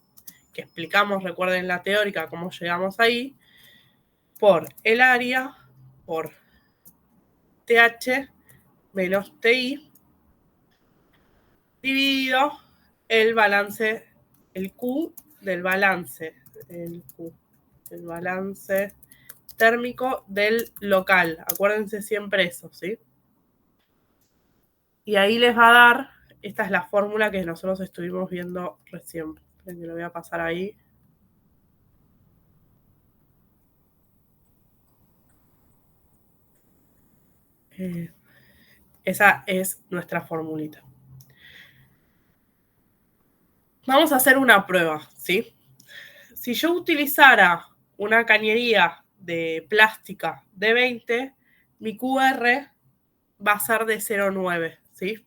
que explicamos, recuerden la teórica, cómo llegamos ahí, por el área, por TH menos TI, dividido el balance, el Q del balance, el balance térmico del local. Acuérdense siempre eso, ¿sí? Y ahí les va a dar, esta es la fórmula que nosotros estuvimos viendo recién. Que lo voy a pasar ahí. Esa es nuestra formulita. Vamos a hacer una prueba, ¿sí? Si yo utilizara una cañería de plástica de 20, mi QR va a ser de 0,9, ¿sí?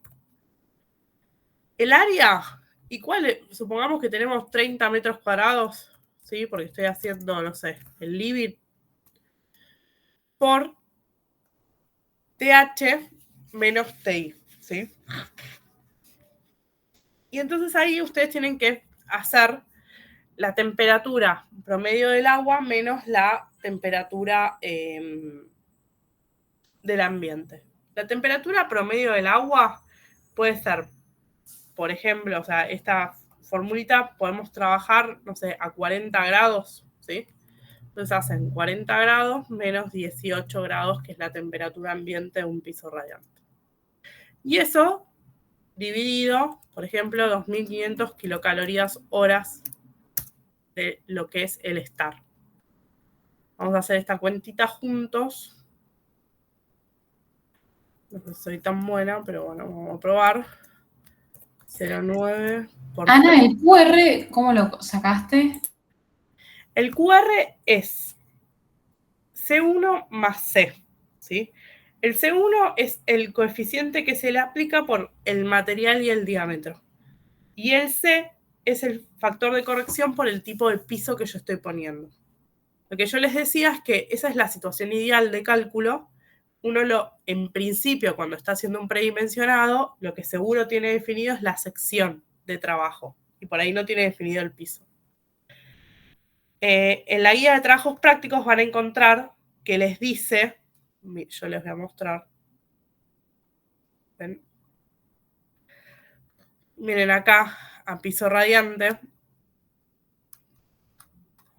El área, ¿y cuál? Supongamos que tenemos 30 metros cuadrados, ¿sí? Porque estoy haciendo, no sé, el living por TH menos TI, ¿sí? Y entonces ahí ustedes tienen que hacer la temperatura promedio del agua menos la temperatura del ambiente. La temperatura promedio del agua puede ser, por ejemplo, o sea, esta formulita podemos trabajar, no sé, a 40 grados, ¿sí? Entonces hacen 40 grados menos 18 grados, que es la temperatura ambiente de un piso radiante. Y eso dividido, por ejemplo, 2.500 kilocalorías horas de lo que es el estar. Vamos a hacer esta cuentita juntos. No soy tan buena, pero bueno, vamos a probar. 0,9 por... Ana, ¿el QR cómo lo sacaste? El QR es C1 más C, ¿sí? El C1 es el coeficiente que se le aplica por el material y el diámetro. Y el C es el factor de corrección por el tipo de piso que yo estoy poniendo. Lo que yo les decía es que esa es la situación ideal de cálculo. Uno en principio, cuando está haciendo un predimensionado, lo que seguro tiene definido es la sección de trabajo. Y por ahí no tiene definido el piso. En la guía de trabajos prácticos van a encontrar que les dice, yo les voy a mostrar. ¿Ven? Miren acá, a piso radiante.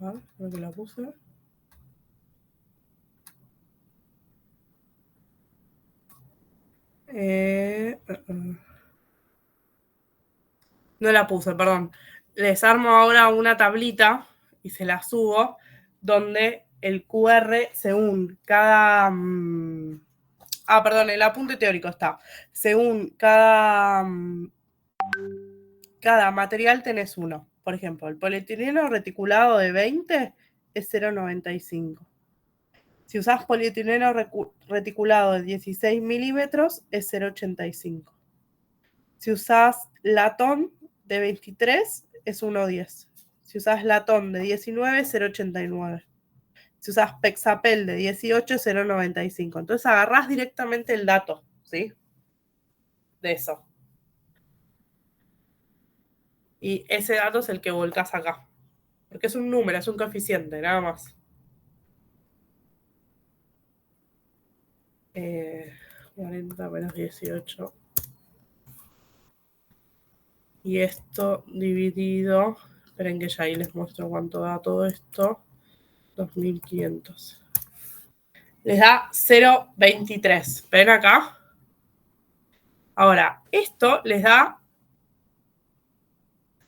A ver, creo que la puse. No la puse, perdón. Les armo ahora una tablita y se la subo, donde el QR según cada... perdón, el apunte teórico está. Según cada material tenés uno. Por ejemplo, el polietileno reticulado de 20 es 0,95. Si usás polietileno reticulado de 16 milímetros es 0,85. Si usás latón de 23 es 1,10. Si usás latón de 19 es 0,89. Si usás Pexapel de 18 es 0,95. Entonces agarrás directamente el dato, ¿sí? De eso. Y ese dato es el que volcás acá. Porque es un número, es un coeficiente, nada más. 40 menos 18. Y esto dividido, esperen que ya ahí les muestro cuánto da todo esto, 2.500. Les da 0,23. ¿Ven acá? Ahora, esto les da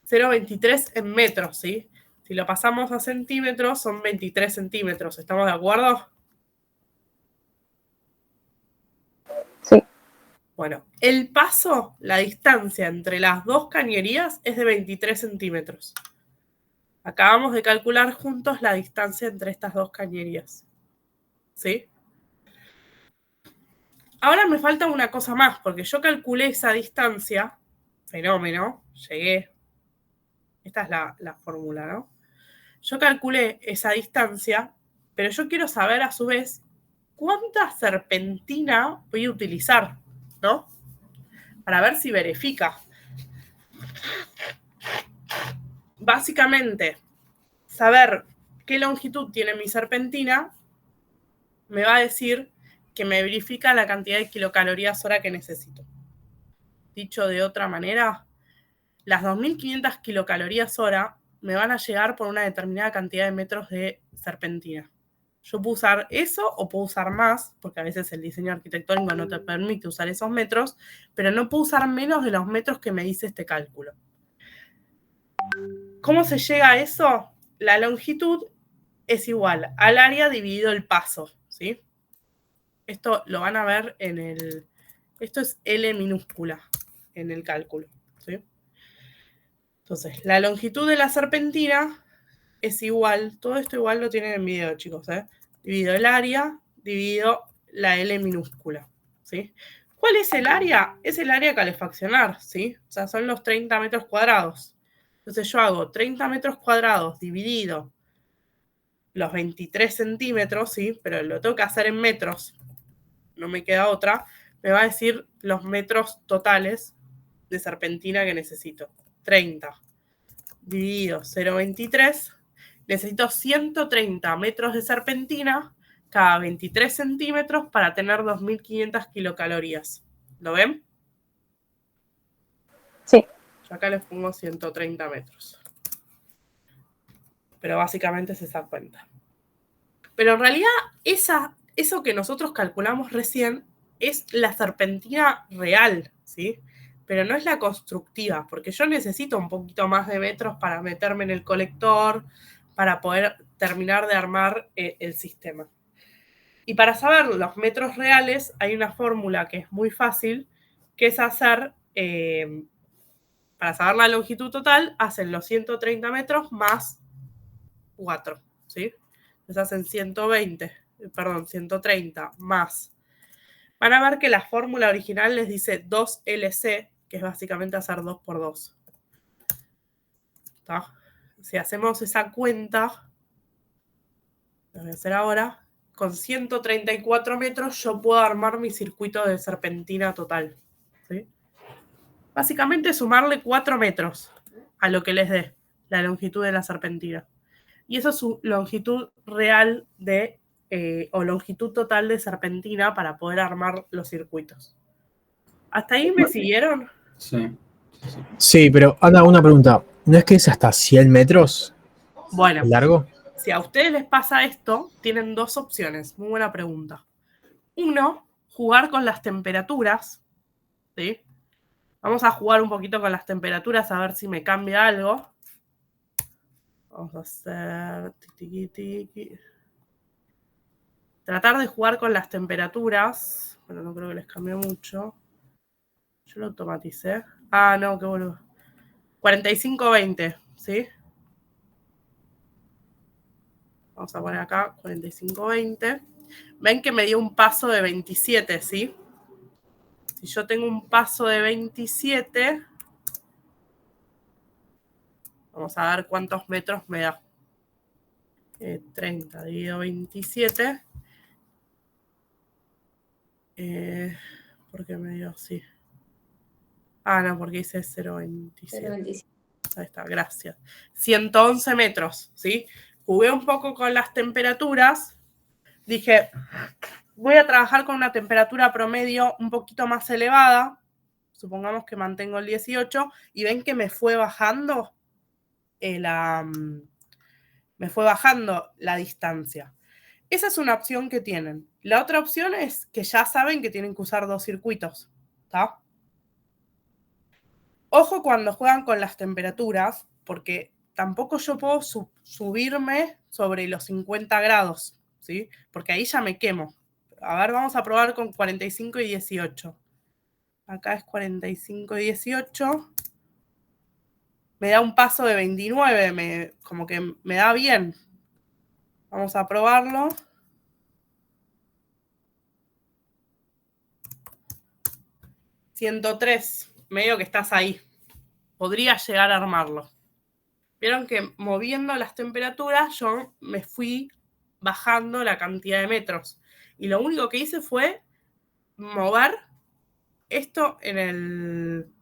0,23 en metros, ¿sí? Si lo pasamos a centímetros, son 23 centímetros. ¿Estamos de acuerdo? Sí. Bueno, el paso, la distancia entre las dos cañerías es de 23 centímetros. Acabamos de calcular juntos la distancia entre estas dos cañerías. ¿Sí? Ahora me falta una cosa más, porque yo calculé esa distancia, fenómeno, llegué. Esta es la fórmula, ¿no? Yo calculé esa distancia, pero yo quiero saber a su vez cuánta serpentina voy a utilizar, ¿no? Para ver si verifica. Básicamente, saber qué longitud tiene mi serpentina me va a decir que me verifica la cantidad de kilocalorías hora que necesito. Dicho de otra manera, las 2.500 kilocalorías hora me van a llegar por una determinada cantidad de metros de serpentina. Yo puedo usar eso o puedo usar más, porque a veces el diseño arquitectónico no te permite usar esos metros, pero no puedo usar menos de los metros que me dice este cálculo. ¿Cómo se llega a eso? La longitud es igual al área dividido el paso, ¿sí? Esto lo van a ver en el... Esto es L minúscula en el cálculo, ¿sí? Entonces, la longitud de la serpentina es igual, todo esto igual lo tienen en video, chicos, dividido el área, dividido la L minúscula, ¿sí? ¿Cuál es el área? Es el área a calefaccionar, ¿sí? O sea, son los 30 metros cuadrados. Entonces yo hago 30 metros cuadrados dividido los 23 centímetros, ¿sí? Pero lo tengo que hacer en metros, no me queda otra. Me va a decir los metros totales de serpentina que necesito. 30 dividido 0,23. Necesito 130 metros de serpentina cada 23 centímetros para tener 2.500 kilocalorías. ¿Lo ven? Sí. Yo acá les pongo 130 metros. Pero básicamente es esa cuenta. Pero en realidad eso que nosotros calculamos recién es la serpentina real, ¿sí? Pero no es la constructiva, porque yo necesito un poquito más de metros para meterme en el colector, para poder terminar de armar el sistema. Y para saber los metros reales hay una fórmula que es muy fácil, que es hacer, para saber la longitud total, hacen los 130 metros más 4, ¿sí? Entonces hacen 130 más. Van a ver que la fórmula original les dice 2LC, que es básicamente hacer 2 por 2. ¿Está? Si hacemos esa cuenta, lo voy a hacer ahora, con 134 metros yo puedo armar mi circuito de serpentina total, ¿sí? Básicamente sumarle 4 metros a lo que les dé la longitud de la serpentina. Y eso es su longitud real o longitud total de serpentina para poder armar los circuitos. ¿Hasta ahí me siguieron? Sí. Sí, pero Ana, una pregunta. ¿No es que es hasta 100 metros Bueno, largo? si a ustedes les pasa esto, tienen dos opciones. Muy buena pregunta. Uno, jugar con las temperaturas, ¿sí? Vamos a jugar un poquito con las temperaturas a ver si me cambia algo. Vamos a hacer... Tratar de jugar con las temperaturas. Bueno, no creo que les cambie mucho. Yo lo automaticé. Ah, no, qué boludo. 45-20, ¿sí? Vamos a poner acá 45-20. Ven que me dio un paso de 27, ¿sí? Si yo tengo un paso de 27, vamos a ver cuántos metros me da. 30 dividido 27. ¿Por qué me dio así? Ah, no, porque hice 0,27. Ahí está, gracias. 111 metros, ¿sí? Jugué un poco con las temperaturas. Dije, voy a trabajar con una temperatura promedio un poquito más elevada. Supongamos que mantengo el 18. Y ven que me fue bajando la distancia. Esa es una opción que tienen. La otra opción es que ya saben que tienen que usar 2 circuitos, ¿está? Ojo cuando juegan con las temperaturas, porque tampoco yo puedo subirme sobre los 50 grados, ¿sí? Porque ahí ya me quemo. A ver, vamos a probar con 45 y 18. Acá es 45 y 18. Me da un paso de 29, como que me da bien. Vamos a probarlo. $103, medio que estás ahí. Podría llegar a armarlo. Vieron que moviendo las temperaturas yo me fui bajando la cantidad de metros. Y lo único que hice fue mover esto en el...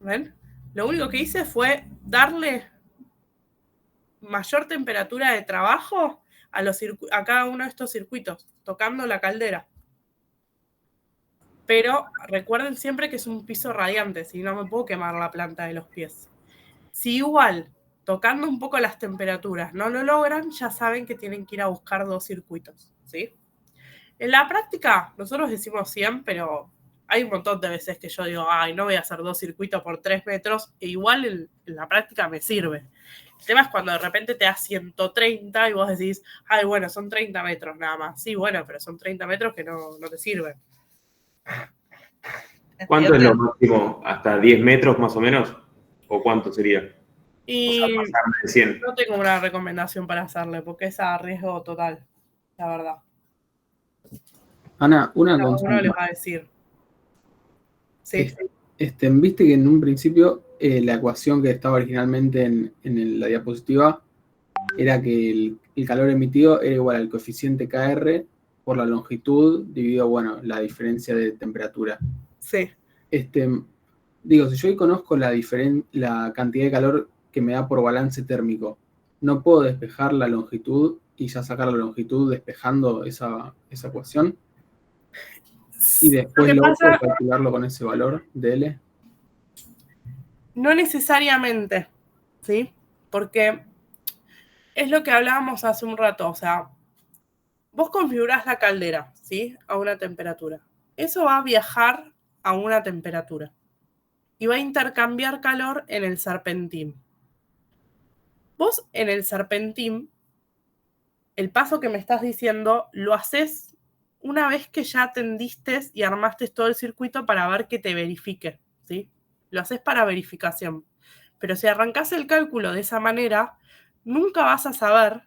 ¿Ven? Lo único que hice fue darle mayor temperatura de trabajo a cada uno de estos circuitos, tocando la caldera. Pero recuerden siempre que es un piso radiante, si no me puedo quemar la planta de los pies. Si igual, tocando un poco las temperaturas, no lo logran, ya saben que tienen que ir a buscar 2 circuitos, ¿sí? En la práctica, nosotros decimos 100, pero hay un montón de veces que yo digo, ay, no voy a hacer 2 circuitos por 3 metros, e igual en la práctica me sirve. El tema es cuando de repente te da 130 y vos decís, ay, bueno, son 30 metros nada más. Sí, bueno, pero son 30 metros que no te sirven. ¿Cuánto es lo máximo? ¿Hasta 10 metros más o menos? ¿O cuánto sería? Y o sea, pasarme de 100. No tengo una recomendación para hacerle, porque es a riesgo total, la verdad. Ana, una Uno consulta. les va a decir. Sí. Viste que en un principio la ecuación que estaba originalmente en la diapositiva era que el calor emitido era igual al coeficiente KR por la longitud dividido, bueno, la diferencia de temperatura. Sí. Digo, si yo hoy conozco la cantidad de calor que me da por balance térmico, ¿no puedo despejar la longitud y ya sacar la longitud despejando esa ecuación? Y después luego puedo calcularlo con ese valor de L. No necesariamente, ¿sí? Porque es lo que hablábamos hace un rato, o sea, vos configurás la caldera, ¿sí? A una temperatura. Eso va a viajar a una temperatura y va a intercambiar calor en el serpentín. Vos en el serpentín, el paso que me estás diciendo, lo haces una vez que ya atendiste y armaste todo el circuito para ver que te verifique, ¿sí? Lo haces para verificación. Pero si arrancás el cálculo de esa manera, nunca vas a saber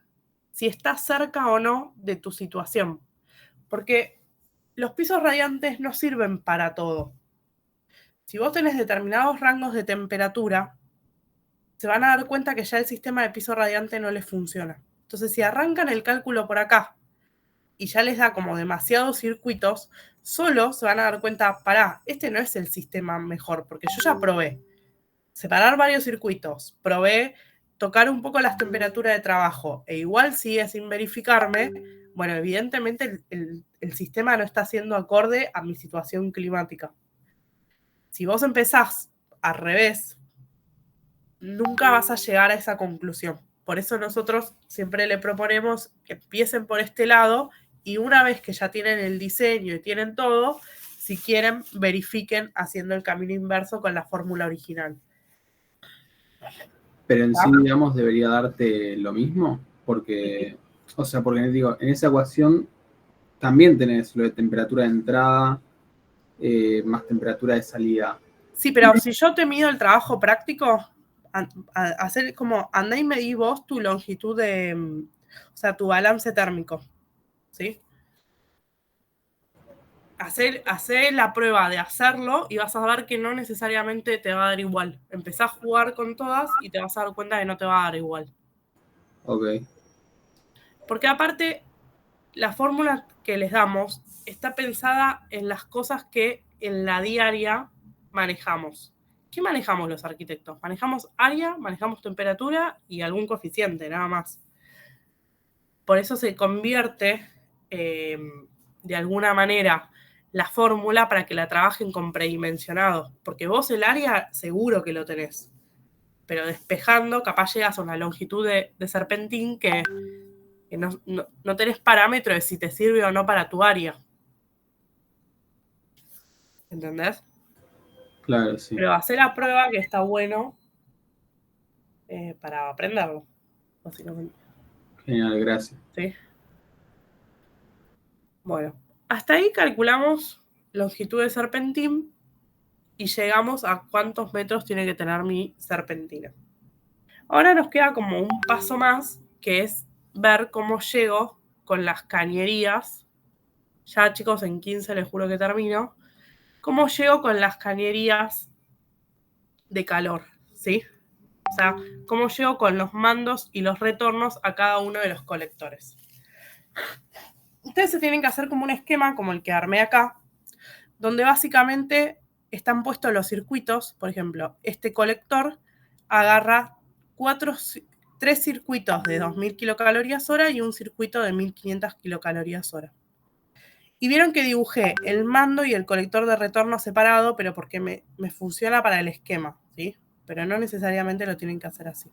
si estás cerca o no de tu situación. Porque los pisos radiantes no sirven para todo. Si vos tenés determinados rangos de temperatura, se van a dar cuenta que ya el sistema de piso radiante no les funciona. Entonces, si arrancan el cálculo por acá y ya les da como demasiados circuitos, solo se van a dar cuenta, pará, este no es el sistema mejor, porque yo ya probé separar varios circuitos, probé tocar un poco las temperaturas de trabajo, e igual sigue sin verificarme, bueno, evidentemente el sistema no está siendo acorde a mi situación climática. Si vos empezás al revés, nunca vas a llegar a esa conclusión. Por eso nosotros siempre le proponemos que empiecen por este lado y una vez que ya tienen el diseño y tienen todo, si quieren, verifiquen haciendo el camino inverso con la fórmula original. Pero en sí, digamos, debería darte lo mismo, porque digo, en esa ecuación también tenés lo de temperatura de entrada más temperatura de salida. Sí, pero si yo te mido el trabajo práctico, hacer como andá y medí vos tu longitud de, o sea, tu balance térmico, ¿sí? Hacer la prueba de hacerlo y vas a ver que no necesariamente te va a dar igual. Empezás a jugar con todas y te vas a dar cuenta que no te va a dar igual. Ok. Porque aparte, la fórmula que les damos está pensada en las cosas que en la diaria manejamos. ¿Qué manejamos los arquitectos? Manejamos área, manejamos temperatura y algún coeficiente, nada más. Por eso se convierte de alguna manera la fórmula para que la trabajen con predimensionados, porque vos el área seguro que lo tenés, pero despejando capaz llegas a una longitud de serpentín que no tenés parámetro de si te sirve o no para tu área. ¿Entendés? Claro, sí. Pero hacer la prueba que está bueno para aprenderlo, básicamente. Genial, gracias. ¿Sí? Bueno, hasta ahí calculamos longitud de serpentín y llegamos a cuántos metros tiene que tener mi serpentina. Ahora nos queda como un paso más, que es ver cómo llego con las cañerías. Ya, chicos, en 15 les juro que termino. ¿Cómo llego con las cañerías de calor? ¿Sí? O sea, cómo llego con los mandos y los retornos a cada uno de los colectores. Ustedes se tienen que hacer como un esquema como el que armé acá, donde básicamente están puestos los circuitos. Por ejemplo, este colector agarra 3 circuitos de 2000 kilocalorías hora y un circuito de 1500 kilocalorías hora. Y vieron que dibujé el mando y el colector de retorno separado, pero porque me funciona para el esquema, ¿sí? Pero no necesariamente lo tienen que hacer así.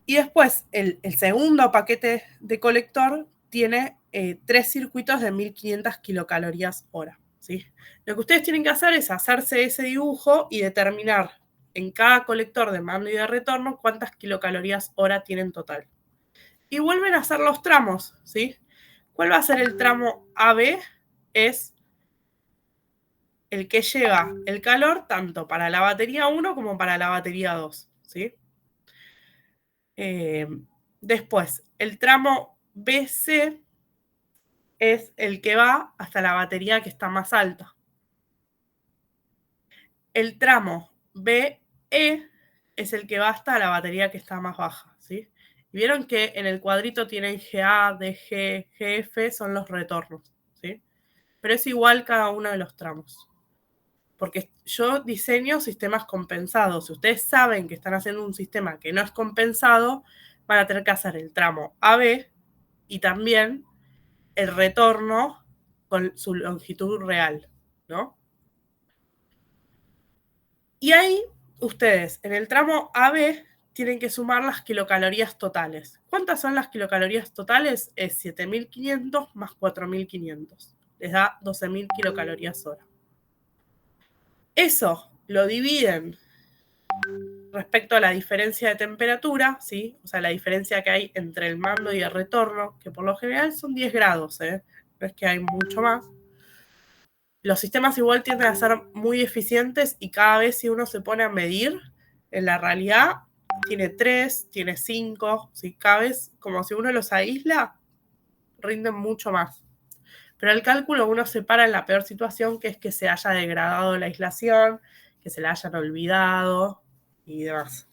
Y después, el segundo paquete de colector tiene 3 circuitos de 1500 kilocalorías hora, ¿sí? Lo que ustedes tienen que hacer es hacerse ese dibujo y determinar en cada colector de mando y de retorno cuántas kilocalorías hora tienen total. Y vuelven a hacer los tramos, ¿sí? ¿Cuál va a ser el tramo AB? Es el que lleva el calor tanto para la batería 1 como para la batería 2, ¿sí? Después, el tramo BC es el que va hasta la batería que está más alta. El tramo BE es el que va hasta la batería que está más baja, ¿sí? Y vieron que en el cuadrito tienen GA, DG, GF, son los retornos, ¿sí? Pero es igual cada uno de los tramos. Porque yo diseño sistemas compensados. Si ustedes saben que están haciendo un sistema que no es compensado, van a tener que hacer el tramo AB y también el retorno con su longitud real, ¿no? Y ahí ustedes en el tramo AB tienen que sumar las kilocalorías totales. ¿Cuántas son las kilocalorías totales? Es 7.500 más 4.500. Les da 12.000 kilocalorías hora. Eso lo dividen respecto a la diferencia de temperatura, ¿sí? O sea, la diferencia que hay entre el mando y el retorno, que por lo general son 10 grados, ¿eh? No es que hay mucho más. Los sistemas igual tienden a ser muy eficientes y cada vez si uno se pone a medir, en la realidad tiene 3, tiene 5, ¿sí? Cada vez como si uno los aísla, rinden mucho más. Pero el cálculo uno se para en la peor situación, que es que se haya degradado la aislación, que se la hayan olvidado y demás.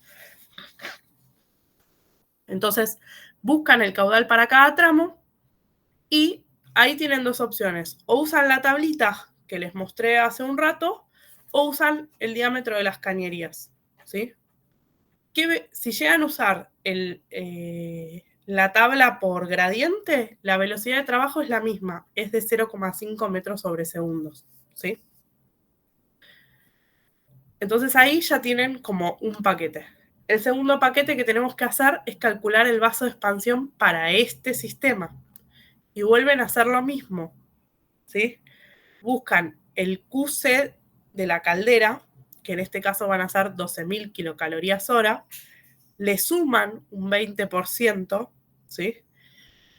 Entonces, buscan el caudal para cada tramo y ahí tienen dos opciones. O usan la tablita que les mostré hace un rato, o usan el diámetro de las cañerías, ¿sí? Si llegan a usar la tabla por gradiente, la velocidad de trabajo es la misma, es de 0,5 metros sobre segundos, ¿sí? Entonces ahí ya tienen como un paquete. El segundo paquete que tenemos que hacer es calcular el vaso de expansión para este sistema. Y vuelven a hacer lo mismo, ¿sí? Buscan el QC de la caldera, que en este caso van a ser 12.000 kilocalorías hora, le suman un 20%, ¿sí?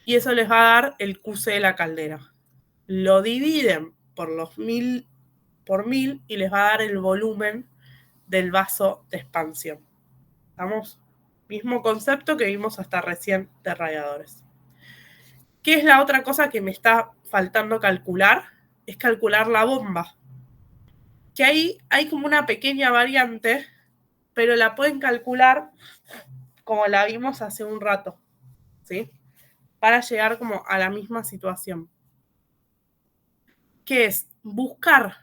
Y eso les va a dar el QC de la caldera. Lo dividen por los 1000 por 1000 y les va a dar el volumen del vaso de expansión. ¿Estamos? Mismo concepto que vimos hasta recién de radiadores. ¿Qué es la otra cosa que me está faltando calcular? Es calcular la bomba. Que ahí hay como una pequeña variante, pero la pueden calcular como la vimos hace un rato, ¿sí? Para llegar como a la misma situación. Que es buscar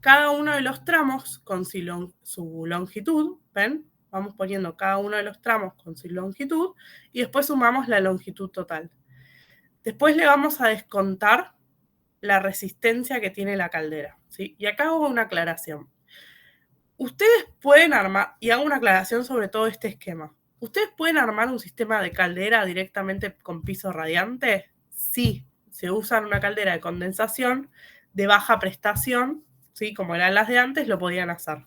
cada uno de los tramos con su longitud, ¿ven? Vamos poniendo cada uno de los tramos con su longitud y después sumamos la longitud total. Después le vamos a descontar la resistencia que tiene la caldera, ¿sí? Y acá hago una aclaración. Ustedes pueden armar, y hago una aclaración sobre todo este esquema. ¿Ustedes pueden armar un sistema de caldera directamente con piso radiante? Sí, se usa una caldera de condensación de baja prestación, ¿sí? Como eran las de antes, lo podían hacer.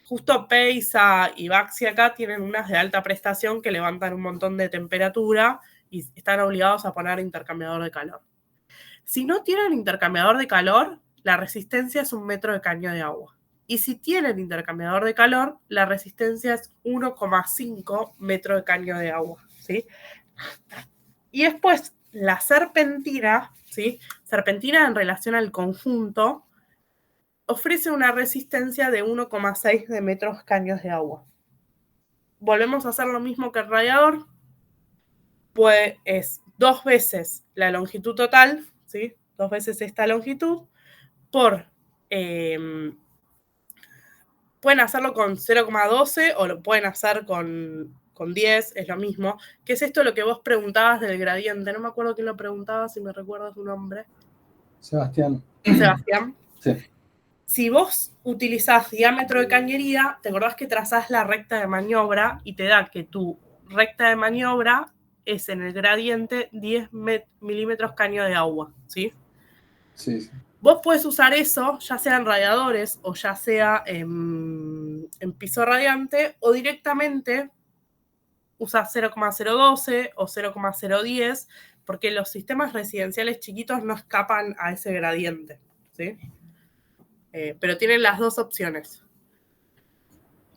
Justo Peisa y Baxi acá tienen unas de alta prestación que levantan un montón de temperatura y están obligados a poner intercambiador de calor. Si no tienen intercambiador de calor, la resistencia es 1 metro de caño de agua. Y si tienen intercambiador de calor, la resistencia es 1,5 metro de caño de agua, ¿sí? Y después, la serpentina, ¿sí? Serpentina en relación al conjunto, ofrece una resistencia de 1,6 de metros caños de agua. Volvemos a hacer lo mismo que el radiador, pues es 2 veces la longitud total, ¿sí? 2 veces esta longitud, por... pueden hacerlo con 0,12 o lo pueden hacer con 10, es lo mismo. ¿Qué es esto lo que vos preguntabas del gradiente? No me acuerdo quién lo preguntaba, si me recuerdas tu nombre. Sebastián. Sebastián. Sí. Si vos utilizás diámetro de cañería, te acordás que trazás la recta de maniobra y te da que tu recta de maniobra es en el gradiente 10 milímetros caño de agua, ¿sí? Sí, sí. Vos podés usar eso, ya sea en radiadores o ya sea en piso radiante, o directamente usás 0,012 o 0,010, porque los sistemas residenciales chiquitos no escapan a ese gradiente, ¿sí? pero tienen las dos opciones.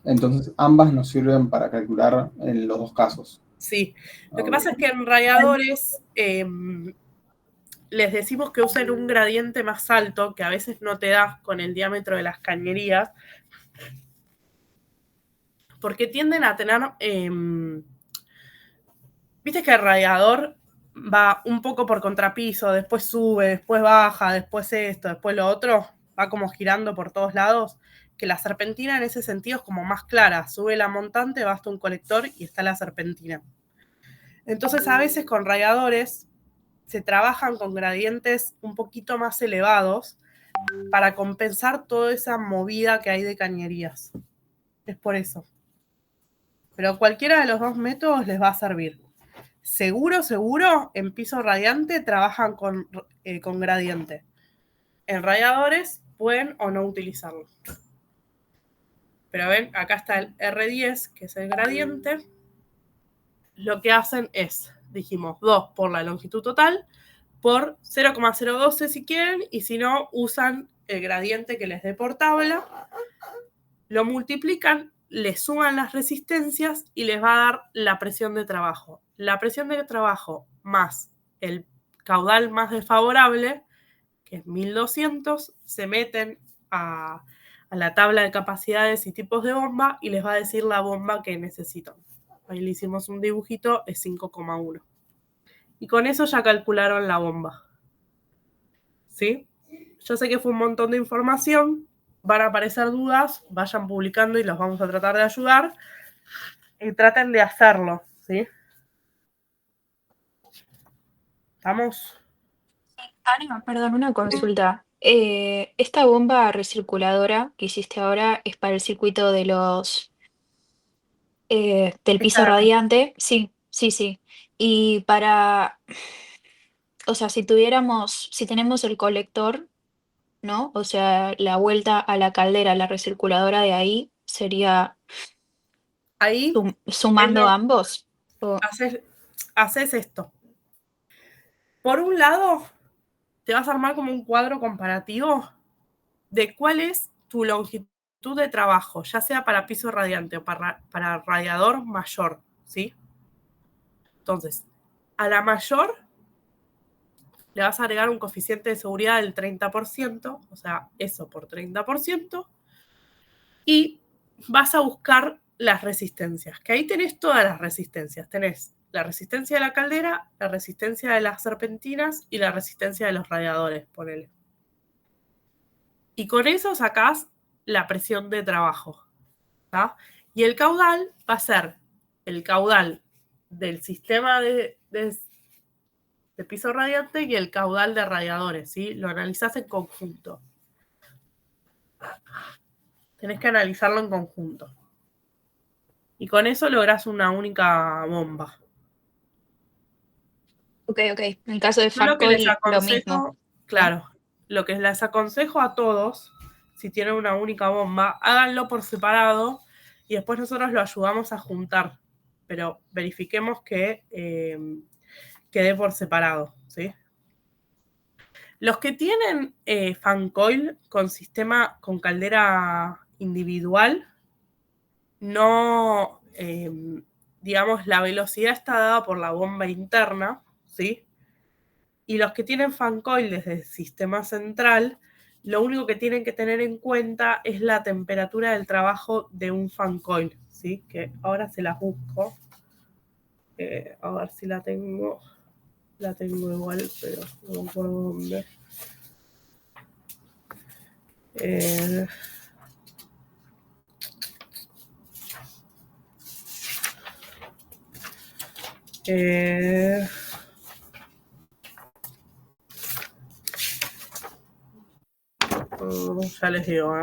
Entonces, ambas nos sirven para calcular en los dos casos. Sí, lo que pasa es que en radiadores les decimos que usen un gradiente más alto, que a veces no te da con el diámetro de las cañerías, porque tienden a tener... Viste que el radiador va un poco por contrapiso, después sube, después baja, después esto, después lo otro, va como girando por todos lados, que la serpentina en ese sentido es como más clara, sube la montante, va hasta un colector y está la serpentina. Entonces a veces con radiadores se trabajan con gradientes un poquito más elevados para compensar toda esa movida que hay de cañerías. Es por eso. Pero cualquiera de los dos métodos les va a servir. Seguro, en piso radiante trabajan con gradiente. En radiadores pueden o no utilizarlo. Pero ven, acá está el R10, que es el gradiente. Lo que hacen es, dijimos, 2 por la longitud total, por 0,012 si quieren, y si no, usan el gradiente que les dé por tabla, lo multiplican, le suman las resistencias y les va a dar la presión de trabajo. La presión de trabajo más el caudal más desfavorable, que es 1200, se meten a la tabla de capacidades y tipos de bomba y les va a decir la bomba que necesitan. Ahí le hicimos un dibujito, es 5,1. Y con eso ya calcularon la bomba. ¿Sí? Yo sé que fue un montón de información. Van a aparecer dudas, vayan publicando y los vamos a tratar de ayudar. Y traten de hacerlo, ¿sí? ¿Estamos? Ana, perdón, una consulta. Esta bomba recirculadora que hiciste ahora es para el circuito de los del piso radiante. Sí, sí, sí. Y para, o sea, si tenemos el colector, ¿no? O sea, la vuelta a la caldera, la recirculadora de ahí sería ahí sumando ambos. Haces esto. Por un lado, te vas a armar como un cuadro comparativo de cuál es tu longitud de trabajo, ya sea para piso radiante o para radiador mayor, ¿sí? Entonces, a la mayor le vas a agregar un coeficiente de seguridad del 30%, o sea, eso por 30%, y vas a buscar las resistencias, que ahí tenés todas las resistencias. Tenés la resistencia de la caldera, la resistencia de las serpentinas y la resistencia de los radiadores, ponele. Y con eso sacás la presión de trabajo, ¿tá? Y el caudal va a ser el caudal del sistema de piso radiante y el caudal de radiadores, ¿sí? Lo analizás en conjunto. Tenés que analizarlo en conjunto. Y con eso lográs una única bomba. Ok. En el caso de Fancoil, lo mismo. Claro, lo que les aconsejo a todos, si tienen una única bomba, háganlo por separado y después nosotros lo ayudamos a juntar. Pero verifiquemos que quede por separado, ¿sí? Los que tienen Fancoil con sistema con caldera individual, no, digamos, la velocidad está dada por la bomba interna, ¿sí? Y los que tienen Fancoil desde el sistema central, lo único que tienen que tener en cuenta es la temperatura del trabajo de un Fancoil, ¿sí? Que ahora se las busco. A ver si la tengo. La tengo igual, pero no me acuerdo dónde. Ya les digo,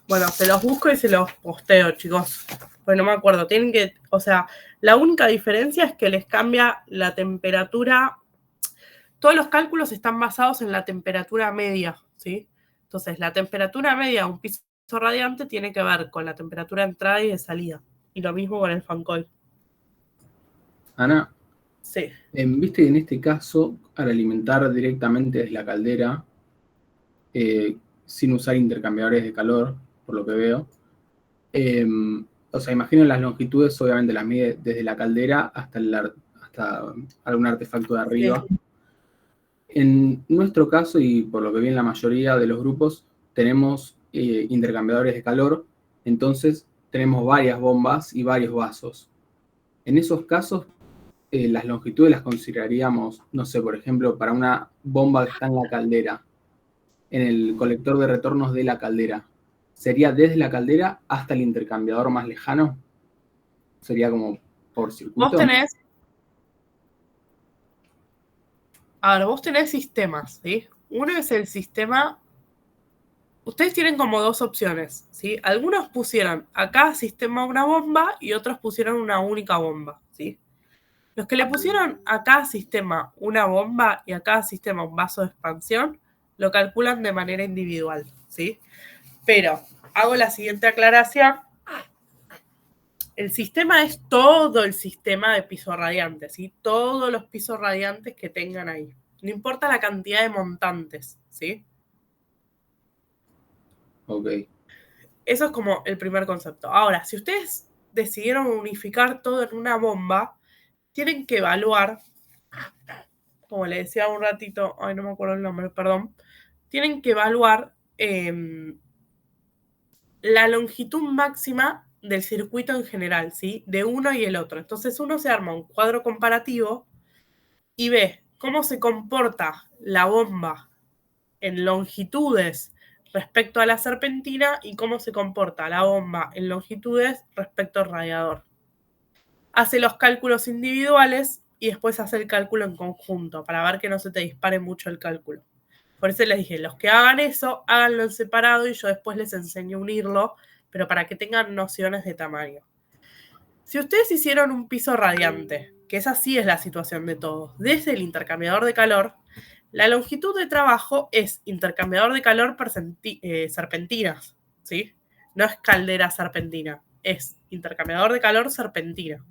Bueno, se los busco y se los posteo, chicos. Pues no me acuerdo. Tienen que, o sea, la única diferencia es que les cambia la temperatura. Todos los cálculos están basados en la temperatura media, ¿sí? Entonces, la temperatura media de un piso radiante tiene que ver con la temperatura de entrada y de salida. Y lo mismo con el Fancoil. Ana, Sí. Viste que en este caso, al alimentar directamente desde la caldera, sin usar intercambiadores de calor, por lo que veo, o sea, imagino las longitudes, obviamente las mide desde la caldera hasta algún artefacto de arriba. Sí. En nuestro caso, y por lo que vi en la mayoría de los grupos, tenemos intercambiadores de calor, entonces tenemos varias bombas y varios vasos. En esos casos, las longitudes las consideraríamos, no sé, por ejemplo, para una bomba que está en la caldera, en el colector de retornos de la caldera. ¿Sería desde la caldera hasta el intercambiador más lejano? ¿Sería como por circuito? Vos tenés sistemas, ¿sí? Uno es el sistema. Ustedes tienen como dos opciones, ¿sí? Algunos pusieron a cada sistema una bomba y otros pusieron una única bomba, ¿sí? Los que le pusieron a cada sistema una bomba y a cada sistema un vaso de expansión, lo calculan de manera individual, ¿sí? Pero hago la siguiente aclaración. El sistema es todo el sistema de piso radiante, ¿sí? Todos los pisos radiantes que tengan ahí. No importa la cantidad de montantes, ¿sí? Ok. Eso es como el primer concepto. Ahora, si ustedes decidieron unificar todo en una bomba, tienen que evaluar, como le decía un ratito, ay, no me acuerdo el nombre, perdón, tienen que evaluar la longitud máxima del circuito en general, ¿sí? De uno y el otro. Entonces uno se arma un cuadro comparativo y ve cómo se comporta la bomba en longitudes respecto a la serpentina y cómo se comporta la bomba en longitudes respecto al radiador. Hace los cálculos individuales y después hace el cálculo en conjunto para ver que no se te dispare mucho el cálculo. Por eso les dije, los que hagan eso, háganlo en separado y yo después les enseño a unirlo, pero para que tengan nociones de tamaño. Si ustedes hicieron un piso radiante, que esa sí es la situación de todos, desde el intercambiador de calor, la longitud de trabajo es intercambiador de calor serpentinas, ¿sí? No es caldera serpentina, es intercambiador de calor serpentina.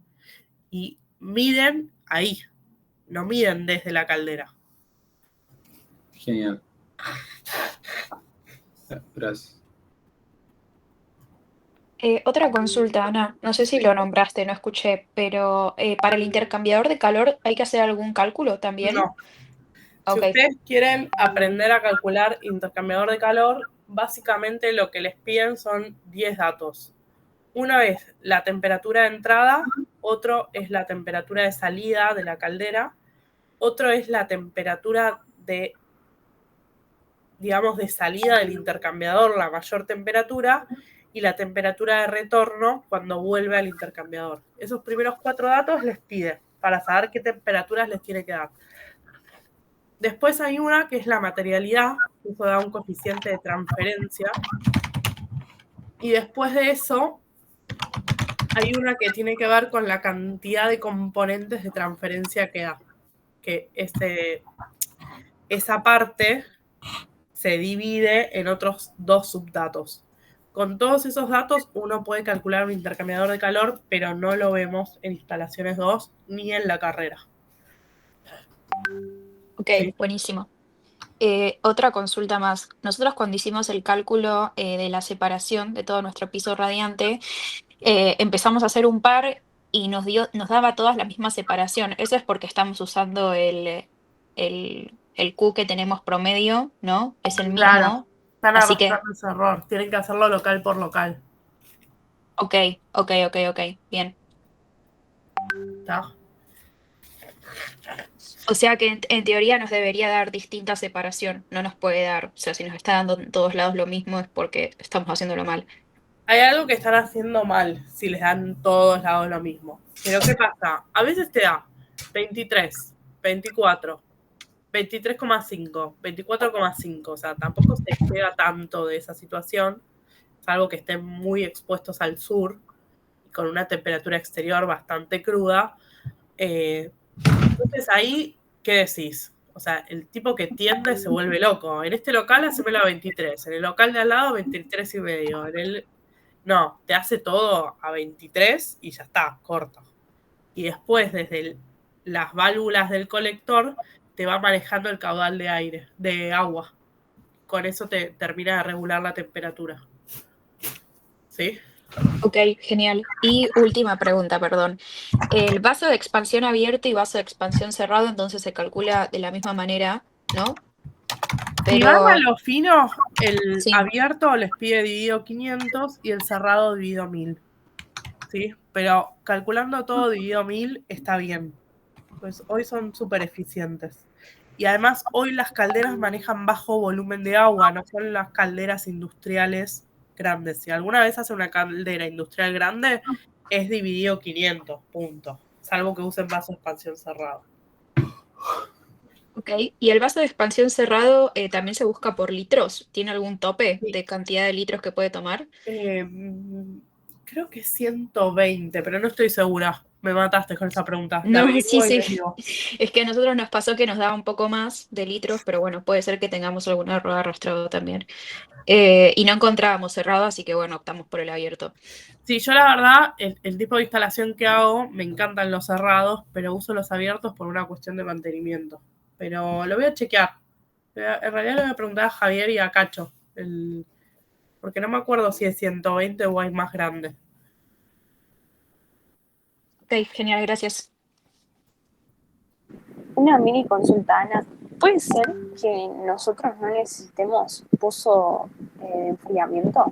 Y miden ahí, no miden desde la caldera. Genial. Gracias. Otra consulta, Ana. No sé si lo nombraste, no escuché, pero para el intercambiador de calor, ¿hay que hacer algún cálculo también? No. Ok. Si ustedes quieren aprender a calcular intercambiador de calor, básicamente lo que les piden son 10 datos. Uno es la temperatura de entrada, otro es la temperatura de salida de la caldera, otro es la temperatura de, digamos, de salida del intercambiador, la mayor temperatura, y la temperatura de retorno cuando vuelve al intercambiador. Esos primeros 4 datos les pide para saber qué temperaturas les tiene que dar. Después hay una que es la materialidad, que eso da un coeficiente de transferencia. Y después de eso, hay una que tiene que ver con la cantidad de componentes de transferencia que da. Que esa parte se divide en otros 2 subdatos. Con todos esos datos uno puede calcular un intercambiador de calor, pero no lo vemos en instalaciones 2 ni en la carrera. Ok, sí. Buenísimo. Otra consulta más. Nosotros cuando hicimos el cálculo de la separación de todo nuestro piso radiante, empezamos a hacer un par y nos daba todas la misma separación. Eso es porque estamos usando el Q que tenemos promedio, ¿no? Es el mismo. Claro, están así que ese error. Tienen que hacerlo local por local. Ok, bien. ¿Está? O sea que en teoría nos debería dar distinta separación, no nos puede dar, o sea, si nos está dando en todos lados lo mismo es porque estamos haciéndolo mal. Hay algo que están haciendo mal si les dan en todos lados lo mismo. Pero ¿qué pasa? A veces te da 23, 24, 23,5, 24,5. O sea, tampoco se llega tanto de esa situación, salvo que estén muy expuestos al sur y con una temperatura exterior bastante cruda. Entonces ahí, ¿qué decís? O sea, el tipo que tiende se vuelve loco. En este local hacémelo a 23, en el local de al lado 23,5. No, te hace todo a 23 y ya está, corto. Y después, desde las válvulas del colector te va manejando el caudal de agua. Con eso te termina de regular la temperatura. ¿Sí? Ok, genial. Y última pregunta, perdón. El vaso de expansión abierto y vaso de expansión cerrado, entonces se calcula de la misma manera, ¿no? Si Pero van a lo fino, el sí, abierto les pide dividido 500 y el cerrado dividido 1000. ¿Sí? Pero calculando todo dividido 1000 está bien. Pues hoy son súper eficientes. Y además hoy las calderas manejan bajo volumen de agua, no son las calderas industriales grandes. Si alguna vez hace una caldera industrial grande, es dividido 500, punto. Salvo que usen vaso de expansión cerrado. ok. ¿Y el vaso de expansión cerrado también se busca por litros? ¿Tiene algún tope Sí. de cantidad de litros que puede tomar? Creo que 120, pero no estoy segura. Me mataste con esa pregunta. La No, sí, averiguo y sí. les digo. Es que a nosotros nos pasó que nos daba un poco más de litros, pero bueno, puede ser que tengamos algún error arrastrado también. Y no encontrábamos cerrado, así que bueno, optamos por el abierto. Sí, yo la verdad, el tipo de instalación que hago, me encantan los cerrados, pero uso los abiertos por una cuestión de mantenimiento. Pero lo voy a chequear. En realidad le voy a preguntar a Javier y a Cacho, porque no me acuerdo si es 120 o hay más grande. Ok, genial, gracias. Una mini consulta, Ana. ¿Puede ser que nosotros no necesitemos pozo de enfriamiento?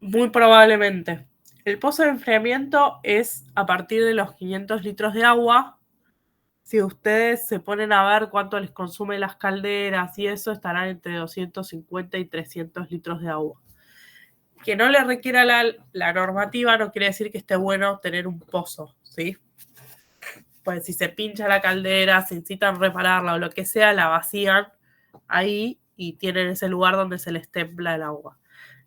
Muy probablemente. El pozo de enfriamiento es a partir de los 500 litros de agua. Si ustedes se ponen a ver cuánto les consume las calderas y eso, estarán entre 250 y 300 litros de agua. Que no le requiera la normativa no quiere decir que esté bueno tener un pozo, ¿sí? Pues si se pincha la caldera, se necesitan repararla o lo que sea, la vacían ahí y tienen ese lugar donde se les templa el agua.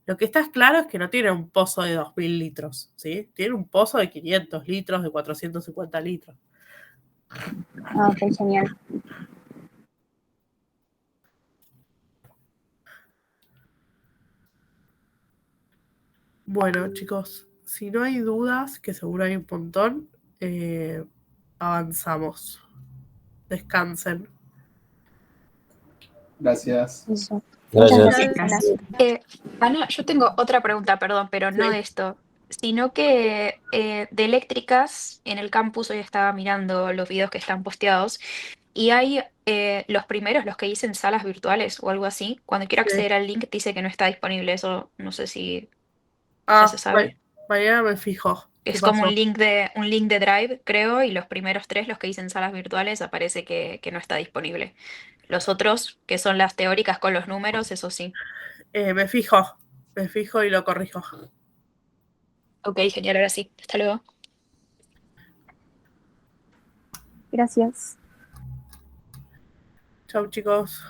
Lo que está claro es que no tiene un pozo de 2000 litros, ¿sí? Tiene un pozo de 500 litros, de 450 litros. Ah, ok, genial. Bueno, chicos, si no hay dudas, que seguro hay un montón, avanzamos. Descansen. Gracias. Eso. Gracias. Muchas gracias, Ana. Ana, yo tengo otra pregunta, perdón, pero no Sí. de esto, sino que de eléctricas en el campus hoy estaba mirando los videos que están posteados y hay los primeros, los que dicen salas virtuales o algo así. Cuando quiero Sí. acceder al link dice que no está disponible, eso no sé si ya se sabe. Mañana me fijo. ¿Qué Es como pasó? un link de Drive, creo, y los primeros tres, los que dicen salas virtuales, aparece que no está disponible. Los otros, que son las teóricas con los números, eso sí. Me fijo y lo corrijo. Ok, genial, ahora sí. Hasta luego. Gracias. Chau, chicos.